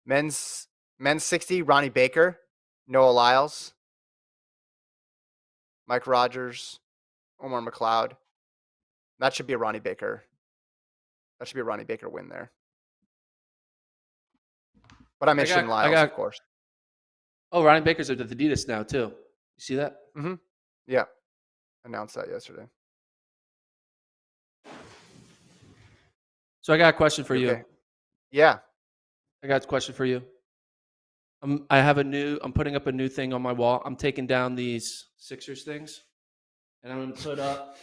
Men's 60, Ronnie Baker, Noah Lyles, Mike Rogers, Omar McLeod. That should be a Ronnie Baker. That should be a Ronnie Baker win there. But I mentioned Lyles, of course. Oh, Ronnie Baker's at the Adidas now too. You see that? Mm-hmm. Yeah. Announced that yesterday. So I got a question for you. Okay. Yeah. I got a question for you. I'm putting up a new thing on my wall. I'm taking down these Sixers things, and I'm going to put up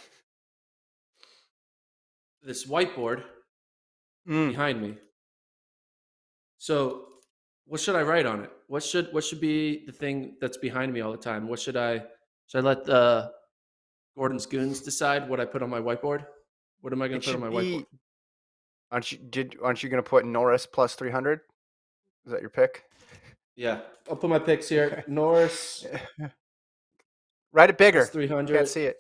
this whiteboard behind me. So, what should I write on it? What should be the thing that's behind me all the time? Should I let the Gordon's Goons decide what I put on my whiteboard? What am I going to put on my whiteboard? Aren't you going to put Norris plus 300? Is that your pick? Yeah, I'll put my picks here. Norris. Write it bigger. 300. Can't see it.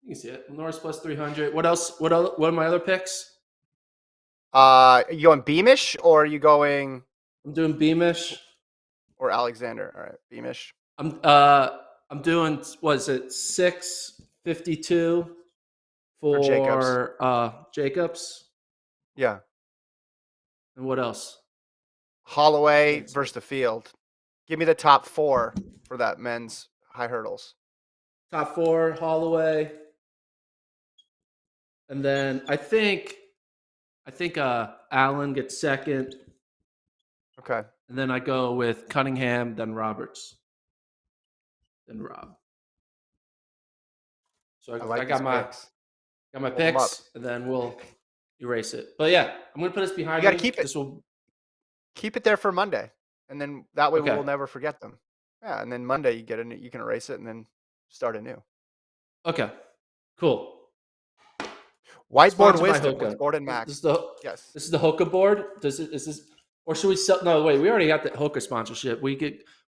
You can see it. Norris plus 300. What else? What are my other picks? Are you going Beamish or are you going? I'm doing Beamish. Or Alexander. All right, Beamish. I'm doing, what is it, 652 for Jacobs. Yeah. And what else? Holloway versus the field. Give me the top 4 for that men's high hurdles. Top 4, Holloway. And then I think Allen gets second. Okay. And then I go with Cunningham, then Roberts. than Rob. So I like I these got my picks. Hold 'em up. picks, and then we'll erase it. But yeah, I'm gonna put this You behind got to me. keep it. This will Keep it there for Monday, and then that way okay. we'll never forget them. Yeah, and then Monday you can erase it and then start anew. Okay, cool. Whiteboard Sponsored by wisdom with Hoka. Gordon This, Mack. this is the Yes. this is the Hoka board. Is this or should we sell? No, wait. We already got the Hoka sponsorship. We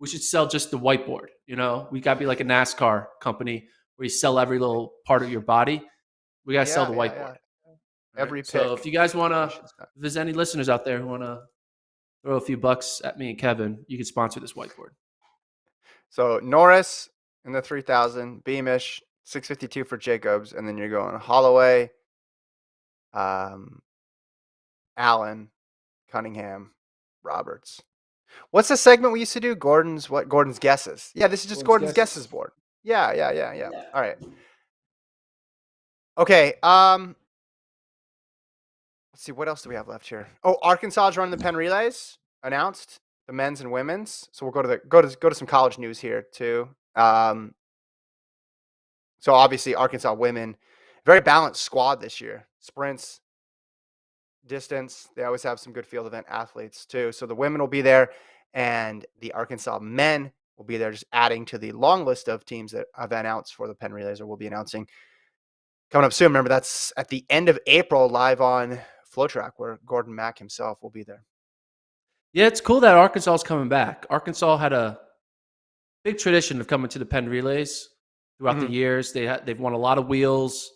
should sell just the whiteboard. You know, we got to be like a NASCAR company where you sell every little part of your body. We got to sell Yeah, the yeah, whiteboard. yeah. All right. Every So if pick you guys want we to, should start. if there's any listeners out there who want to throw a few bucks at me and Kevin, you can sponsor this whiteboard. So Norris in the 3000, Beamish 652 for Jacobs, and then you're going Holloway, Allen, Cunningham, Roberts. What's the segment we used to do? Gordon's guesses. Yeah, this is just Gordon's guesses board. Yeah. All right. Okay. Let's see. What else do we have left here? Oh, Arkansas is running the Penn Relays. Announced the men's and women's. So we'll go to some college news here too. So obviously Arkansas women, very balanced squad this year. Sprints, distance. They always have some good field event athletes too. So the women will be there, and the Arkansas men will be there, just adding to the long list of teams that have announced for the Penn Relays, or will be announcing coming up soon. Remember, that's at the end of April, live on FloTrack, where Gordon Mack himself will be there. Yeah, it's cool that Arkansas is coming back. Arkansas had a big tradition of coming to the Penn Relays throughout the years. They've won a lot of wheels.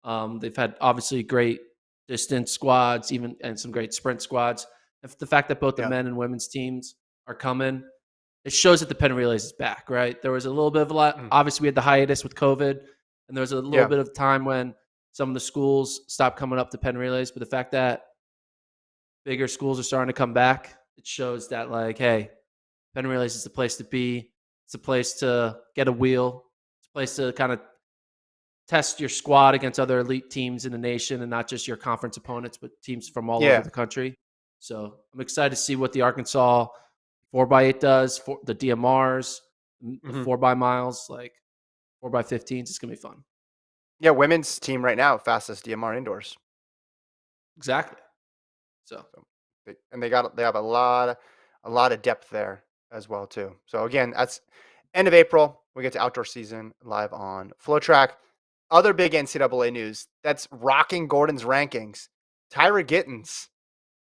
They've had obviously great distance squads, and some great sprint squads. And the fact that both the men and women's teams are coming, it shows that the Penn Relays is back. Right? There was a little bit of a lot. Obviously, we had the hiatus with COVID, and there was a little bit of time when some of the schools stopped coming up to Penn Relays. But the fact that bigger schools are starting to come back, it shows that like, hey, Penn Relays is the place to be. It's a place to get a wheel. It's a place to kind of test your squad against other elite teams in the nation, and not just your conference opponents, but teams from all over the country. So I'm excited to see what the Arkansas 4x8 does for the DMRs, the 4x miles, like 4x15s. It's going to be fun. Yeah, women's team right now, fastest DMR indoors. Exactly. So they have a lot of depth there as well too. So again, that's end of April. We get to outdoor season live on FloTrack. Other big NCAA news that's rocking Gordon's rankings. Tyra Gittins,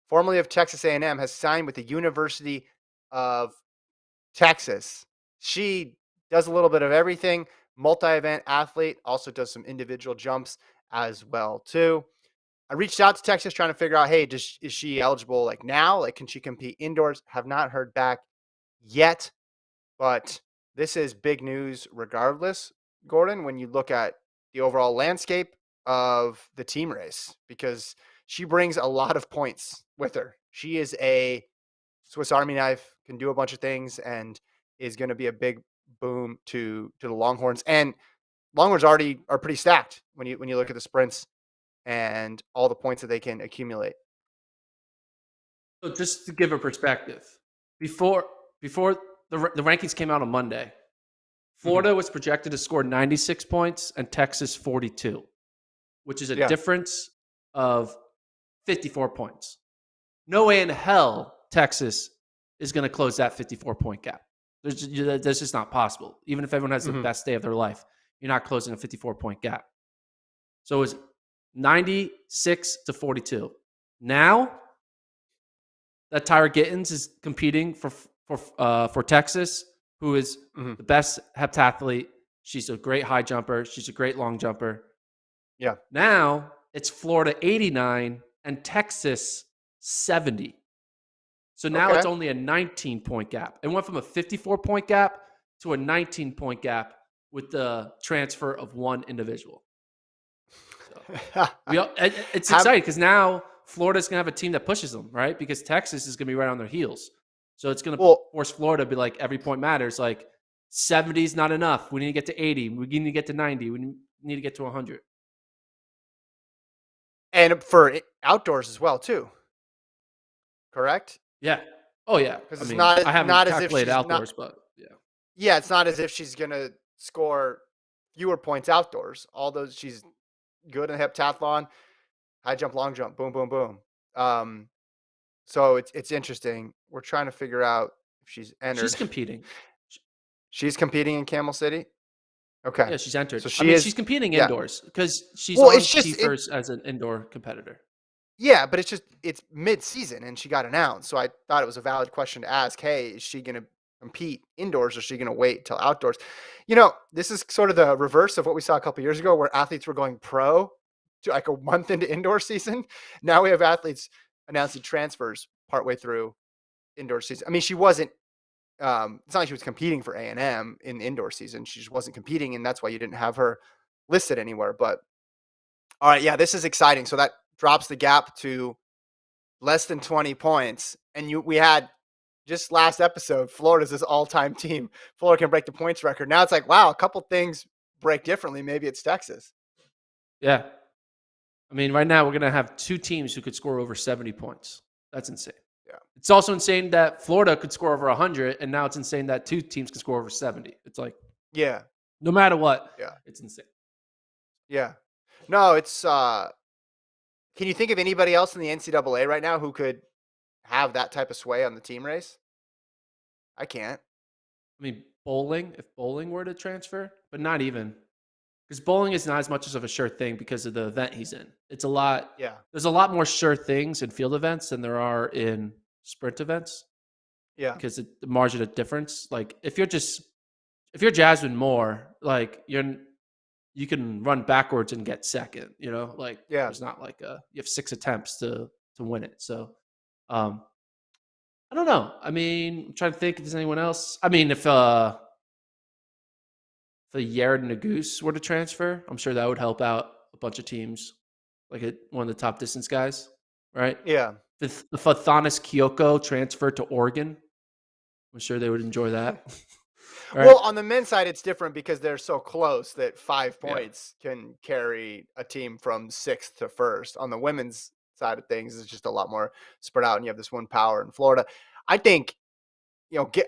formerly of Texas A&M, has signed with the University of Texas. She does a little bit of everything. Multi-event athlete, also does some individual jumps as well too. I reached out to Texas trying to figure out, hey, is she eligible like now? Like, can she compete indoors? Have not heard back yet, but this is big news regardless, Gordon, when you look at the overall landscape of the team race, because she brings a lot of points with her. She is a Swiss Army knife, can do a bunch of things, and is going to be a big boom to the Longhorns. And Longhorns already are pretty stacked when you look at the sprints and all the points that they can accumulate. So just to give a perspective, before the rankings came out on Monday, Florida was projected to score 96 points and Texas 42, which is a difference of 54 points. No way in hell Texas is going to close that 54-point gap. That's just not possible. Even if everyone has the best day of their life, you're not closing a 54-point gap. So it was 96 to 42. Now that Tyra Gittins is competing for Texas, who is the best heptathlete. She's a great high jumper. She's a great long jumper. Yeah. Now it's Florida 89 and Texas 70. So now it's only a 19-point gap. It went from a 54-point gap to a 19-point gap with the transfer of one individual. So it's exciting because now Florida's going to have a team that pushes them, right? Because Texas is going to be right on their heels. So it's going to force Florida to be like, every point matters. Like 70 is not enough. We need to get to 80. We need to get to 90. We need to get to 100. And for outdoors as well, too. Correct? Yeah. Oh, yeah. Because I haven't calculated outdoors, but yeah. Yeah, it's not as if she's gonna score fewer points outdoors. All those she's good in heptathlon, high jump, long jump, boom, boom, boom. Um, so it's interesting. We're trying to figure out if she's She's entered. competing. Sh- She's competing in Camel City. Okay, Yeah, she's entered. so I she mean, is. she's competing Yeah. indoors because she's Well, on it's just it. T1st as an indoor competitor. Yeah, but it's mid-season and she got announced. So I thought it was a valid question to ask. Hey, is she going to compete indoors or is she going to wait till outdoors? This is sort of the reverse of what we saw a couple years ago where athletes were going pro to like a month into indoor season. Now we have athletes announcing transfers partway through indoor season. I mean, she wasn't it's not like she was competing for A&M in the indoor season. She just wasn't competing and that's why you didn't have her listed anywhere. But all right, yeah, this is exciting. So that drops the gap to less than 20 points. And we had just last episode, Florida's this all-time team. Florida can break the points record. Now it's like, wow, a couple things break differently. Maybe it's Texas. Yeah. I mean, right now we're going to have two teams who could score over 70 points. That's insane. Yeah. It's also insane that Florida could score over 100, and now it's insane that two teams can score over 70. It's like, Yeah. no matter what, Yeah. it's insane. Yeah. No, it's can you think of anybody else in the NCAA right now who could have that type of sway on the team race? I can't. I mean, bowling, if bowling were to transfer, but not even. Because bowling is not as much of a sure thing because of the event he's in. It's a lot. Yeah. There's a lot more sure things in field events than there are in sprint events Yeah. because the margin of difference. Like if you're Jasmine Moore, like you can run backwards and get second. Like Yeah. there's not like you have 6 attempts to win it. So um, I don't know. I mean, I'm trying to think if there's anyone else. I mean, if the Yared Nagoose were to transfer, I'm sure that would help out a bunch of teams, like one of the top distance guys, right? Yeah. If Athanas Kyoko transferred to Oregon, I'm sure they would enjoy that. Right? Well, on the men's side, it's different because they're so close that 5 Yeah. points can carry a team from sixth to first. On the women's side of things, it's just a lot more spread out, and you have this one power in Florida. I think,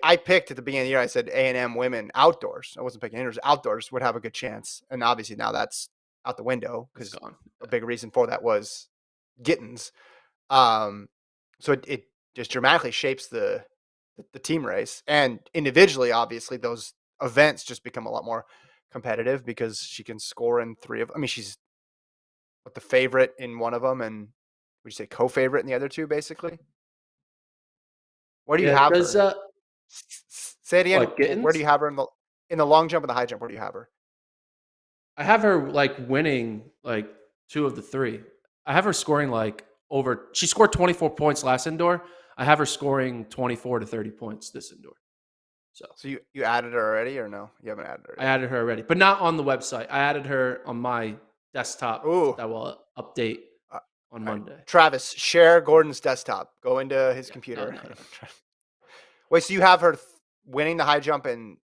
I picked at the beginning of the year, I said A&M women outdoors. I wasn't picking indoors. Outdoors would have a good chance. And obviously now that's out the window It's because gone. a big reason for that was Gittins. Um, so it just dramatically shapes the team race, and individually, obviously, those events just become a lot more competitive because she can score in three of. I mean, she's the favorite in one of them, and would you say co-favorite in the other two, basically? Where do you Yeah. have Does her? Say it again. what Where do Gittins? you have her in the long jump and the high jump? Where do you have her? I have her like winning like 2 of the 3. I have her scoring like over. She scored 24 points last indoor. I have her scoring 24 to 30 points this indoor. So So you added her already, or no? You haven't added her I yet. added her already, but not on the website. I added her on my desktop Ooh. that will update All on right. Monday. Travis, share Gordon's desktop. Go into his Yeah, no, computer. no, no. Wait, so you have her winning the high jump and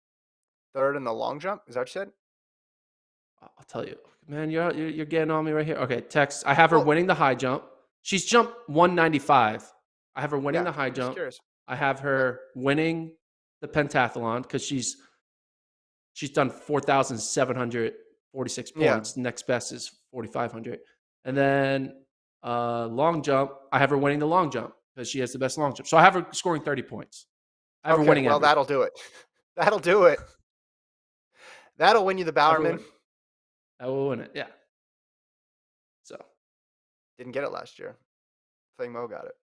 third in the long jump? Is that what you said? I'll tell you, man. You're getting on me right here. Okay, text. I have her Well, winning the high jump. She's jumped 195. I have her winning yeah, the high I'm just jump. curious. I have Okay. her winning the pentathlon because she's done 4,746 Yeah. points. Next best is 4,500. And then long jump, I have her winning the long jump because she has the best long jump. So I have her scoring 30 points. I have her Okay. winning Well, everything. that'll do it. That'll do it. That'll win you the Bowerman. I will win it. Yeah. So Didn't get it last year. Thing Mo got it.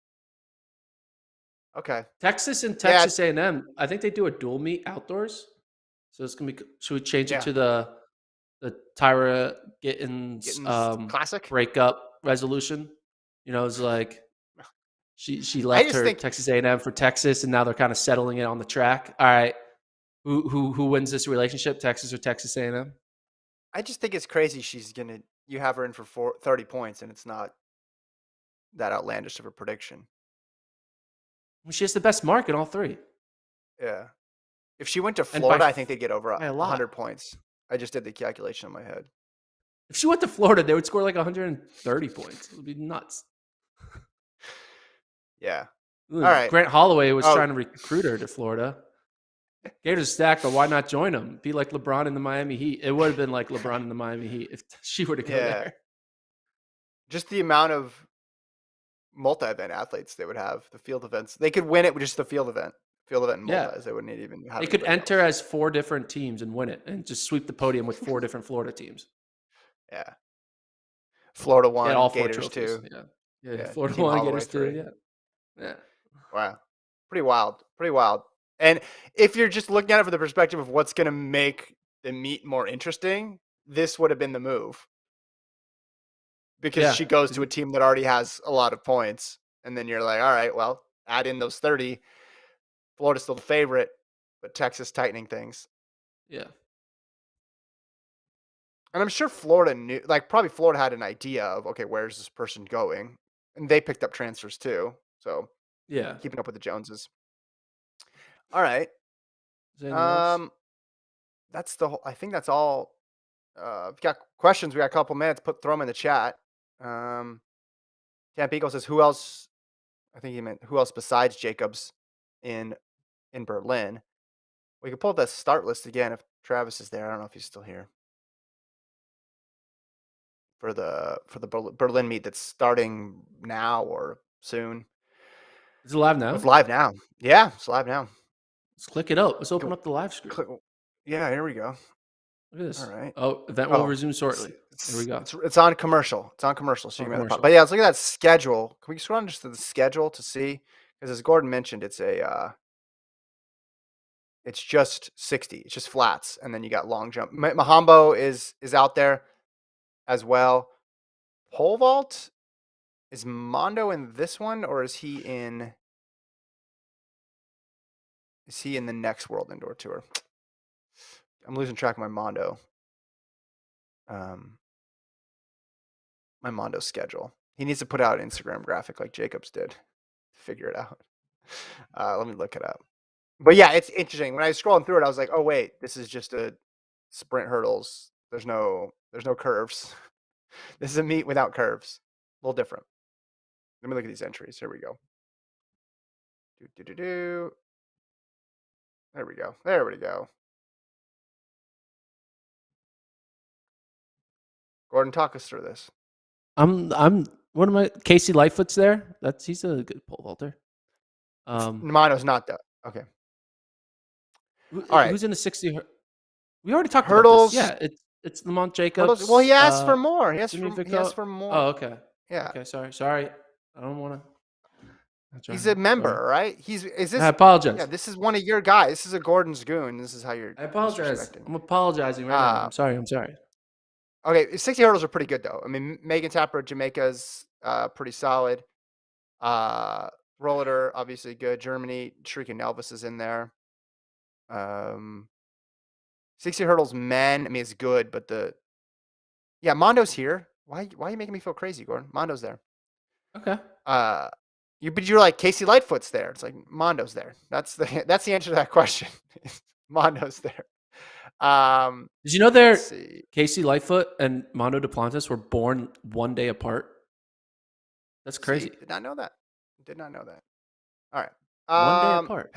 Okay. Texas and Yeah. Texas A&M, I think they do a dual meet outdoors. So it's gonna be. Should we change it Yeah. to the Tyra Gittins Classic. breakup resolution? It's like she I left just her think Texas A&M for Texas, and now they're kind of settling it on the track. All right, who wins this relationship, Texas or Texas A&M? it's crazy. You have her in for 30 points, and it's not that outlandish of a prediction. Well, she has the best mark in all 3, Yeah. If she went to and by Florida, I think they'd get over by a 100 lot. points. I just did the calculation in my head. If she went to Florida, they would score like 130 points. It would be nuts. Yeah. All right. Grant Holloway was Oh, trying to recruit her to Florida. Gators stacked, but why not join them? Be like LeBron in the Miami Heat. It would have been like LeBron in the Miami Heat if she were to go Yeah. there. Just the amount of multi-event athletes they would have, the field events. They could win it with just the field event and Yeah. multis. They wouldn't even have They could anybody enter else. as 4 different teams and win it and just sweep the podium with 4 different Florida teams. Yeah. Florida Get won, all 4 Gators trophies. two. Yeah. Yeah. Yeah. Florida Team 1, Holloway Gators 2. three. Yeah. Yeah. Wow. Pretty wild. Pretty wild. And if you're just looking at it from the perspective of what's going to make the meet more interesting, this would have been the move because Yeah. she goes to a team that already has a lot of points. And then you're like, all right, well, add in those 30. Florida's still the favorite, but Texas tightening things. Yeah. And I'm sure Florida knew, like, probably Florida had an idea of, okay, where's this person going? And they picked up transfers too. So Yeah. keeping up with the Joneses. All right. Is there anything else? Um, that's the whole, I think that's all. If you got questions, we got a couple minutes. Throw them in the chat. Um, Camp Eagle says, who else? I think he meant who else besides Jacobs in Berlin. We can pull up that start list again if Travis is there. I don't know if he's still here for the Berlin meet that's starting now or soon. Is it live It's now? live now. Yeah, it's live now. Let's click it up. Let's open Go- up the live screen. Click. Yeah, here we go. Look at All this. right. Oh, event will Oh, resume shortly. There we go. it's on commercial. It's on commercial. So On you can hear the commercial. But yeah, let's look at that schedule. Can we scroll on just to the schedule to see? Because as Gordon mentioned, it's just 60. It's just flats, and then you got long jump. Mahambo is out there as well. Pole vault, is Mondo in this one, or is he in? Is he in the next World Indoor Tour? I'm losing track of my Mondo. My Mondo schedule. He needs to put out an Instagram graphic like Jacobs did. Figure it out. Let me look it up. But yeah, it's interesting. When I was scrolling through it, I was like, oh wait, this is just a sprint hurdles. There's no curves. This is a meet without curves. A little different. Let me look at these entries. Here we go. There we go. There we go. Gordon, talk us through this. What am I? Casey Lightfoot's there. He's a good pole vaulter. Milano's not that. Okay. All right. Who's in the 60? We already talked Hurdles. about this. Yeah, it's Lamont Jacobs. Hurdles. Well, he asked for more. He asked for more. Oh, okay. Yeah. Okay, sorry. I don't want to. He's a member, right? Is this? I apologize. Yeah, this is one of your guys. This is a Gordon's goon. This is how you're. I apologize. disrespecting. I'm apologizing right now. I'm sorry. Okay, 60 hurdles are pretty good though. I mean, Megan Tapper, Jamaica's pretty solid. Roller, obviously good. Germany, Shriek and Elvis is in there. 60 hurdles men. I mean, it's good, but Mondo's here. Why are you making me feel crazy, Gordon? Mondo's there. Okay. But you're like Casey Lightfoot's there. It's like Mondo's there. That's the answer to that question. Mondo's there. Did you know Casey Lightfoot and Mondo Duplantis were born one day apart? That's crazy. Did not know that. All right. 1 day apart.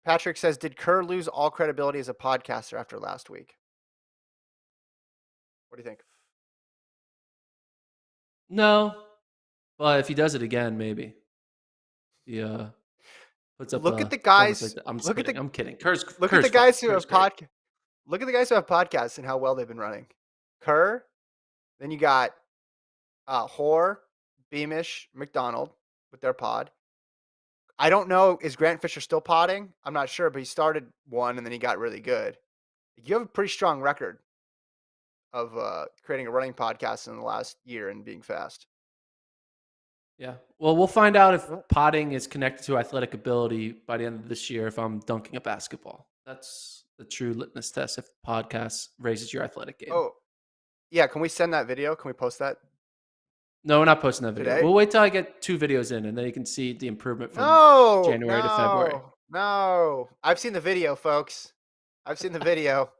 Patrick says, did Kerr lose all credibility as a podcaster after last week? What do you think? No, but if he does it again, maybe. Yeah. Look at the guys. I'm kidding. Look at the guys who have podcasts and how well they've been running. Kerr. Then you got Hoare, Beamish, McDonald with their pod. I don't know. Is Grant Fisher still podding? I'm not sure, but he started one and then he got really good. You have a pretty strong record of creating a running podcast in the last year and being fast. Yeah. Well, we'll find out if podding is connected to athletic ability by the end of this year if I'm dunking a basketball. That's the true litmus test if podcast raises your athletic game. Oh, yeah. Can we send that video? Can we post that? No, we're not posting that video. Today? We'll wait till I get 2 videos in, and then you can see the improvement from January to February. No, I've seen the video, folks. I've seen the video.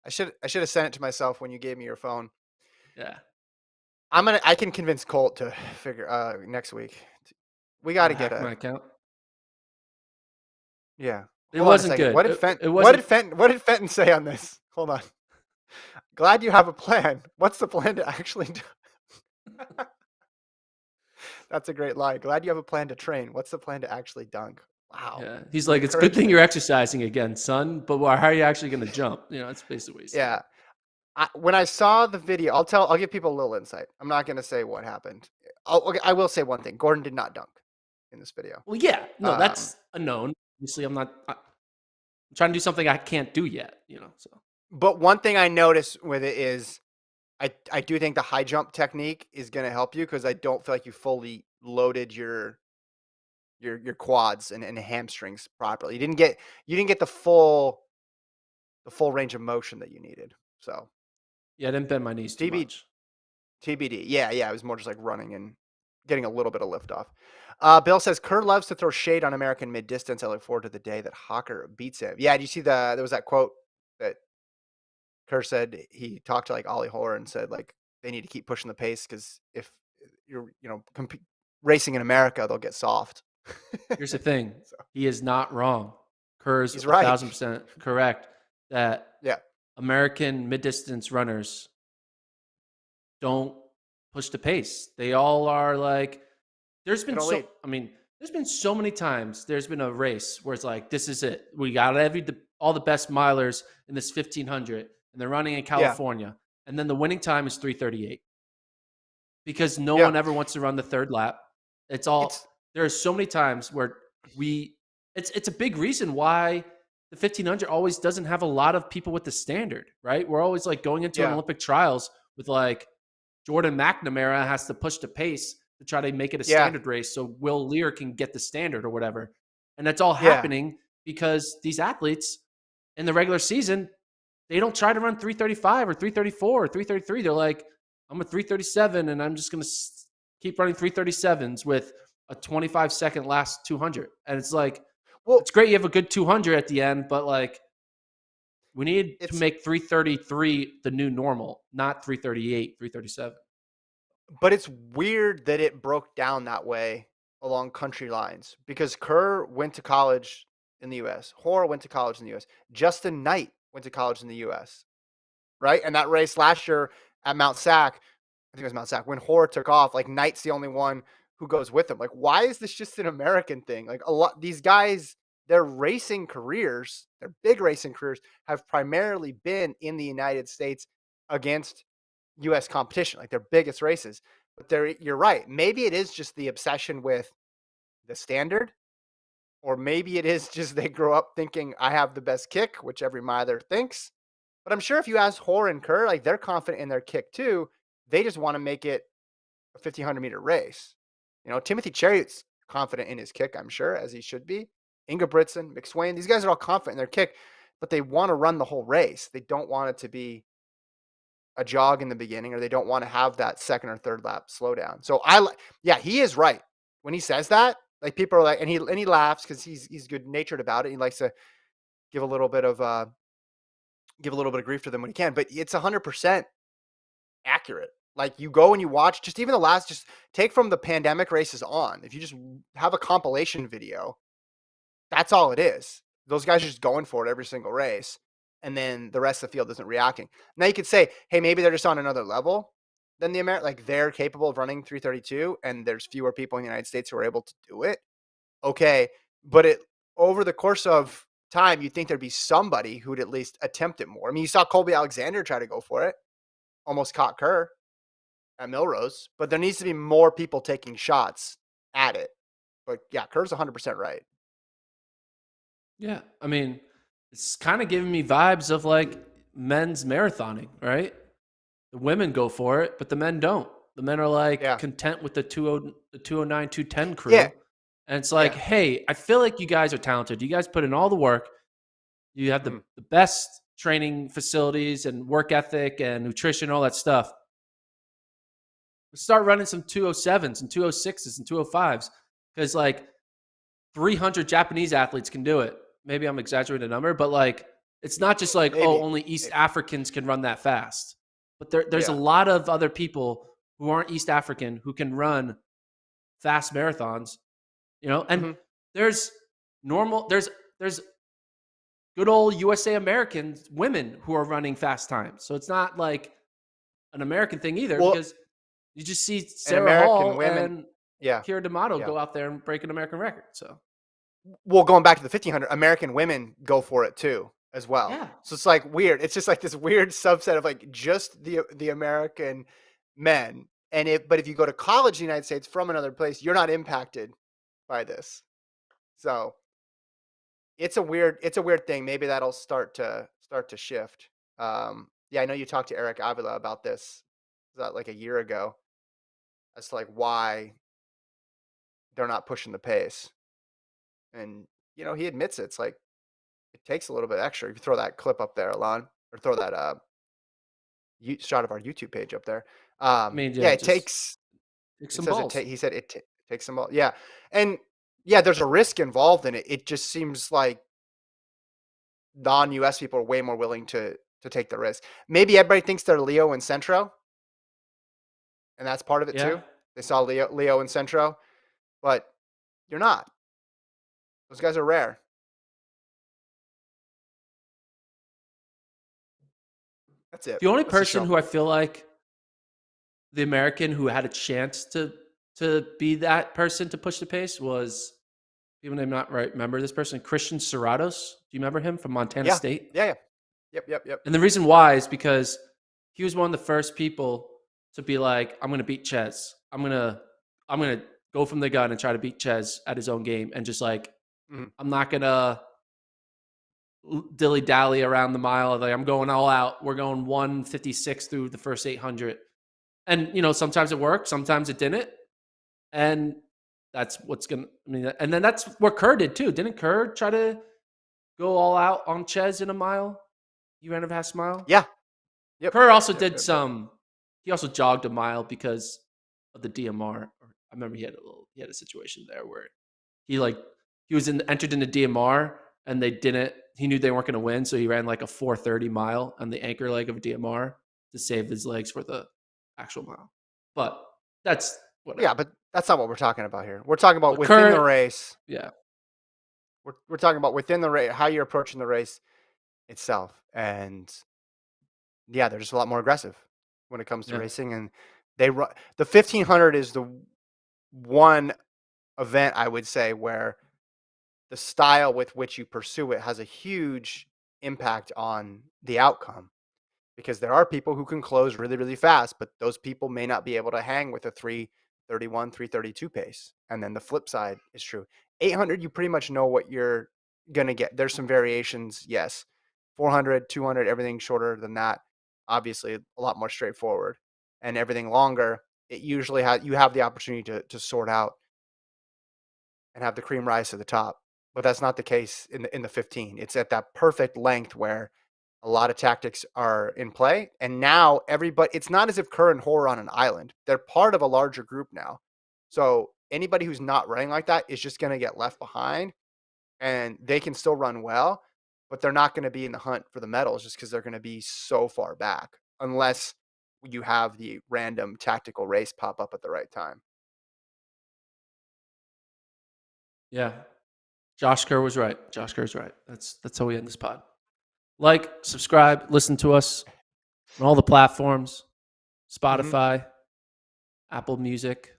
I should have sent it to myself when you gave me your phone. Yeah. I can convince Colt to figure next week. We got to get my account. Yeah. It Hold on a wasn't second. good. What did It what wasn't. did Fenton say on this? Hold on. Glad you have a plan. What's the plan to actually do? That's a great line. Glad you have a plan to train. What's the plan to actually dunk? Wow. Yeah, he's Some like, it's a good thing encouragement. you're exercising again, son. But how are you actually going to jump? That's basically what he's saying. Yeah. When I saw the video, I'll give people a little insight. I'm not going to say what happened. Okay, I will say one thing. Gordon did not dunk in this video. Well, yeah, no, Um, that's a known. Obviously, I'm trying to do something I can't do yet. So but one thing I noticed with it is I do think the high jump technique is going to help you because I don't feel like you fully loaded your quads and hamstrings properly. You didn't get the full range of motion that you needed. So yeah, I didn't bend my knees too TB, much. TBD. Yeah, yeah. It was more just like running and getting a little bit of lift off. Bill says Kerr loves to throw shade on American mid distance. I look forward to the day that Hawker beats him. Yeah, do you see there was that quote that Kerr said he talked to like Ollie Hoare and said like they need to keep pushing the pace because if you're racing in America, they'll get soft. Here's the thing: So, he is not wrong. Kerr's he's a right. 1,000% correct that Yeah. American mid distance runners don't push the pace. They all are like, there's They been don't lead. there's been so many times there's been a race where it's like, this is it. We got all the best milers in this 1500 and they're running in Yeah. California. And then the winning time is 3:38 because no Yeah. one ever wants to run the third lap. It's There are so many times where it's a big reason why the 1500 always doesn't have a lot of people with the standard, right? We're always like going into an yeah. Olympic trials with like Jordan McNamara has to push the pace to try to make it a Yeah. standard race so Will Lear can get the standard or whatever. And that's all Yeah. happening because these athletes in the regular season, they don't try to run 335 or 334 or 333. They're like, I'm a 337 and I'm just going to keep running 337s with a 25-second last 200. And it's like, Well, it's great you have a good 200 at the end, but like, we need to it's make 333 the new normal, not 338, 337. but it's weird that it broke down that way along country lines because Kerr went to college in the U.S. Hoare went to college in the U.S. Justin Knight went to college in the U.S. Right, and that race last year at Mount Sac, I think it was Mount Sac when Hoare took off. Like Knight's the only one who goes with him. Like, why is this just an American thing? Like a lot these guys, their racing careers, their big racing careers, have primarily been in the United States against US competition, like their biggest races. But you're right. Maybe it is just the obsession with the standard, or maybe it is just they grow up thinking I have the best kick, which every miler thinks. But I'm sure if you ask Hoare and Kerr, like they're confident in their kick too. They just want to make it a 1500-meter race. Timothy Chariot's confident in his kick, I'm sure, as he should be. Ingebrigtsen, McSwain, these guys are all confident in their kick, but they want to run the whole race. They don't want it to be a jog in the beginning, or they don't want to have that second or third lap slowdown. So yeah, he is right when he says that. Like people are like, and he laughs because he's good natured about it. He likes to give a little bit of grief to them when he can, but it's 100% accurate. Like you go and you watch just even just take from the pandemic races on. If you just have a compilation video, that's all it is. Those guys are just going for it every single race. And then the rest of the field isn't reacting. Now you could say, hey, maybe they're just on another level than the American. Like they're capable of running 332 and there's fewer people in the United States who are able to do it. Okay. But over the course of time, you'd think there'd be somebody who'd at least attempt it more. I mean, you saw Colby Alexander try to go for it, almost caught Kerr at Milrose, but there needs to be more people taking shots at it. But yeah, Kerr's 100% right. Yeah. It's kind of giving me vibes of like men's marathoning, right? The women go for it, but the men don't. The men are like Yeah. content with the 209, 210 crew. Yeah. And it's like, Yeah. hey, I feel like you guys are talented. You guys put in all the work. You have the best training facilities and work ethic and nutrition, all that stuff. Let's start running some 207s and 206s and 205s because like 300 Japanese athletes can do it. Maybe I'm exaggerating the number, but like it's not just like, Maybe. oh, only East Africans can run that fast. But there's a Yeah. lot of other people who aren't East African who can run fast marathons, and there's good old USA Americans, women who are running fast times. So it's not like an American thing either, Well, because you just see and Sarah American Hall women, and yeah, Kira D'Amato yeah. go out there and break an American record. So Well, going back to the 1500, American women go for it too, as well. yeah, So it's like weird. It's just like this weird subset of like just the American men. And but if you go to college in the United States from another place, you're not impacted by this. So it's a weird thing. Maybe that'll start to shift. Yeah, I know you talked to Eric Avila about this. Was that like a year ago? As to like why they're not pushing the pace. And he admits it. It's like it takes a little bit extra. If you throw that clip up there, Alon, or throw that shot of our YouTube page up there. I mean, Yeah, yeah, it just takes. take It some says balls. He said it takes some. Yeah, and yeah, there's a risk involved in it. It just seems like non-US people are way more willing to take the risk. Maybe everybody thinks they're Leo and Centro, and that's part of it Yeah. too. They saw Leo and Centro, but you're not. Those guys are rare. That's it. The only That's the person show. who I feel like the American who had a chance to be that person to push the pace was, even though I'm not right, remember this person, Christian Serratos. Do you remember him from Montana Yeah. State? Yeah. Yeah. Yep. And the reason why is because he was one of the first people to be like, I'm gonna beat Ches. I'm gonna go from the gun and try to beat Ches at his own game, and just like, Mhm. I'm not gonna dilly dally around the mile. Like, I'm going all out. We're going 156 through the first 800. And sometimes it worked, sometimes it didn't. And that's what's gonna. I mean, and then that's what Kerr did too. Didn't Kerr try to go all out on Ches in a mile? You ran a fast mile. Yeah. Yep. Kerr also Yep. did some. He also jogged a mile because of the DMR. I remember he had a situation there where he was entered in the DMR, and they didn't. He knew they weren't going to win, so he ran like a 4:30 mile on the anchor leg of a DMR to save his legs for the actual mile. But that's whatever. Yeah, but that's not what we're talking about here. We're talking about But within the Kerr, race. yeah, We're talking about within the race, how you're approaching the race itself. And yeah, they're just a lot more aggressive when it comes to yeah, racing. And they run the 1500 is the one event I would say where the style with which you pursue it has a huge impact on the outcome. Because there are people who can close really, really fast, but those people may not be able to hang with a 331, 332 pace. And then the flip side is true. 800, you pretty much know what you're going to get. There's some variations, yes. 400, 200, everything shorter than that, obviously a lot more straightforward. And everything longer, it usually you have the opportunity to sort out and have the cream rise to the top. But that's not the case in the 15. It's at that perfect length where a lot of tactics are in play. And now it's not as if Kerr and Hoare are on an island. They're part of a larger group now. So anybody who's not running like that is just going to get left behind, and they can still run well, but they're not going to be in the hunt for the medals just because they're going to be so far back unless you have the random tactical race pop up at the right time. yeah. Josh Kerr was right. Josh Kerr's right. That's how we end this pod. Like, subscribe, listen to us on all the platforms, Mm-hmm. Spotify, Apple Music,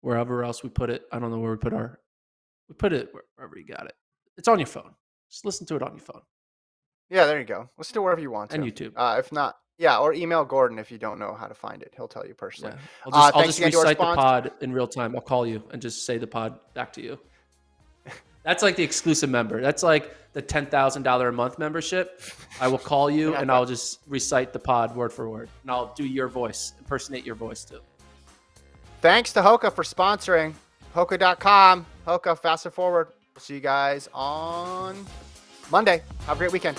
wherever else we put it. I don't know where we put it wherever you got it. It's on your phone. Just listen to it on your phone. Yeah, there you go. Listen to wherever you want to. And YouTube. If not, yeah, or email Gordon if you don't know how to find it. He'll tell you personally. Yeah. I'll Thanks just again to our recite the sponsor. pod in real time. I'll call you and just say the pod back to you. That's like the exclusive member. That's like the $10,000 a month membership. I will call you and I'll just recite the pod word for word. And I'll do your voice, impersonate your voice too. Thanks to Hoka for sponsoring. Hoka.com. Hoka, faster forward. We'll see you guys on Monday. Have a great weekend.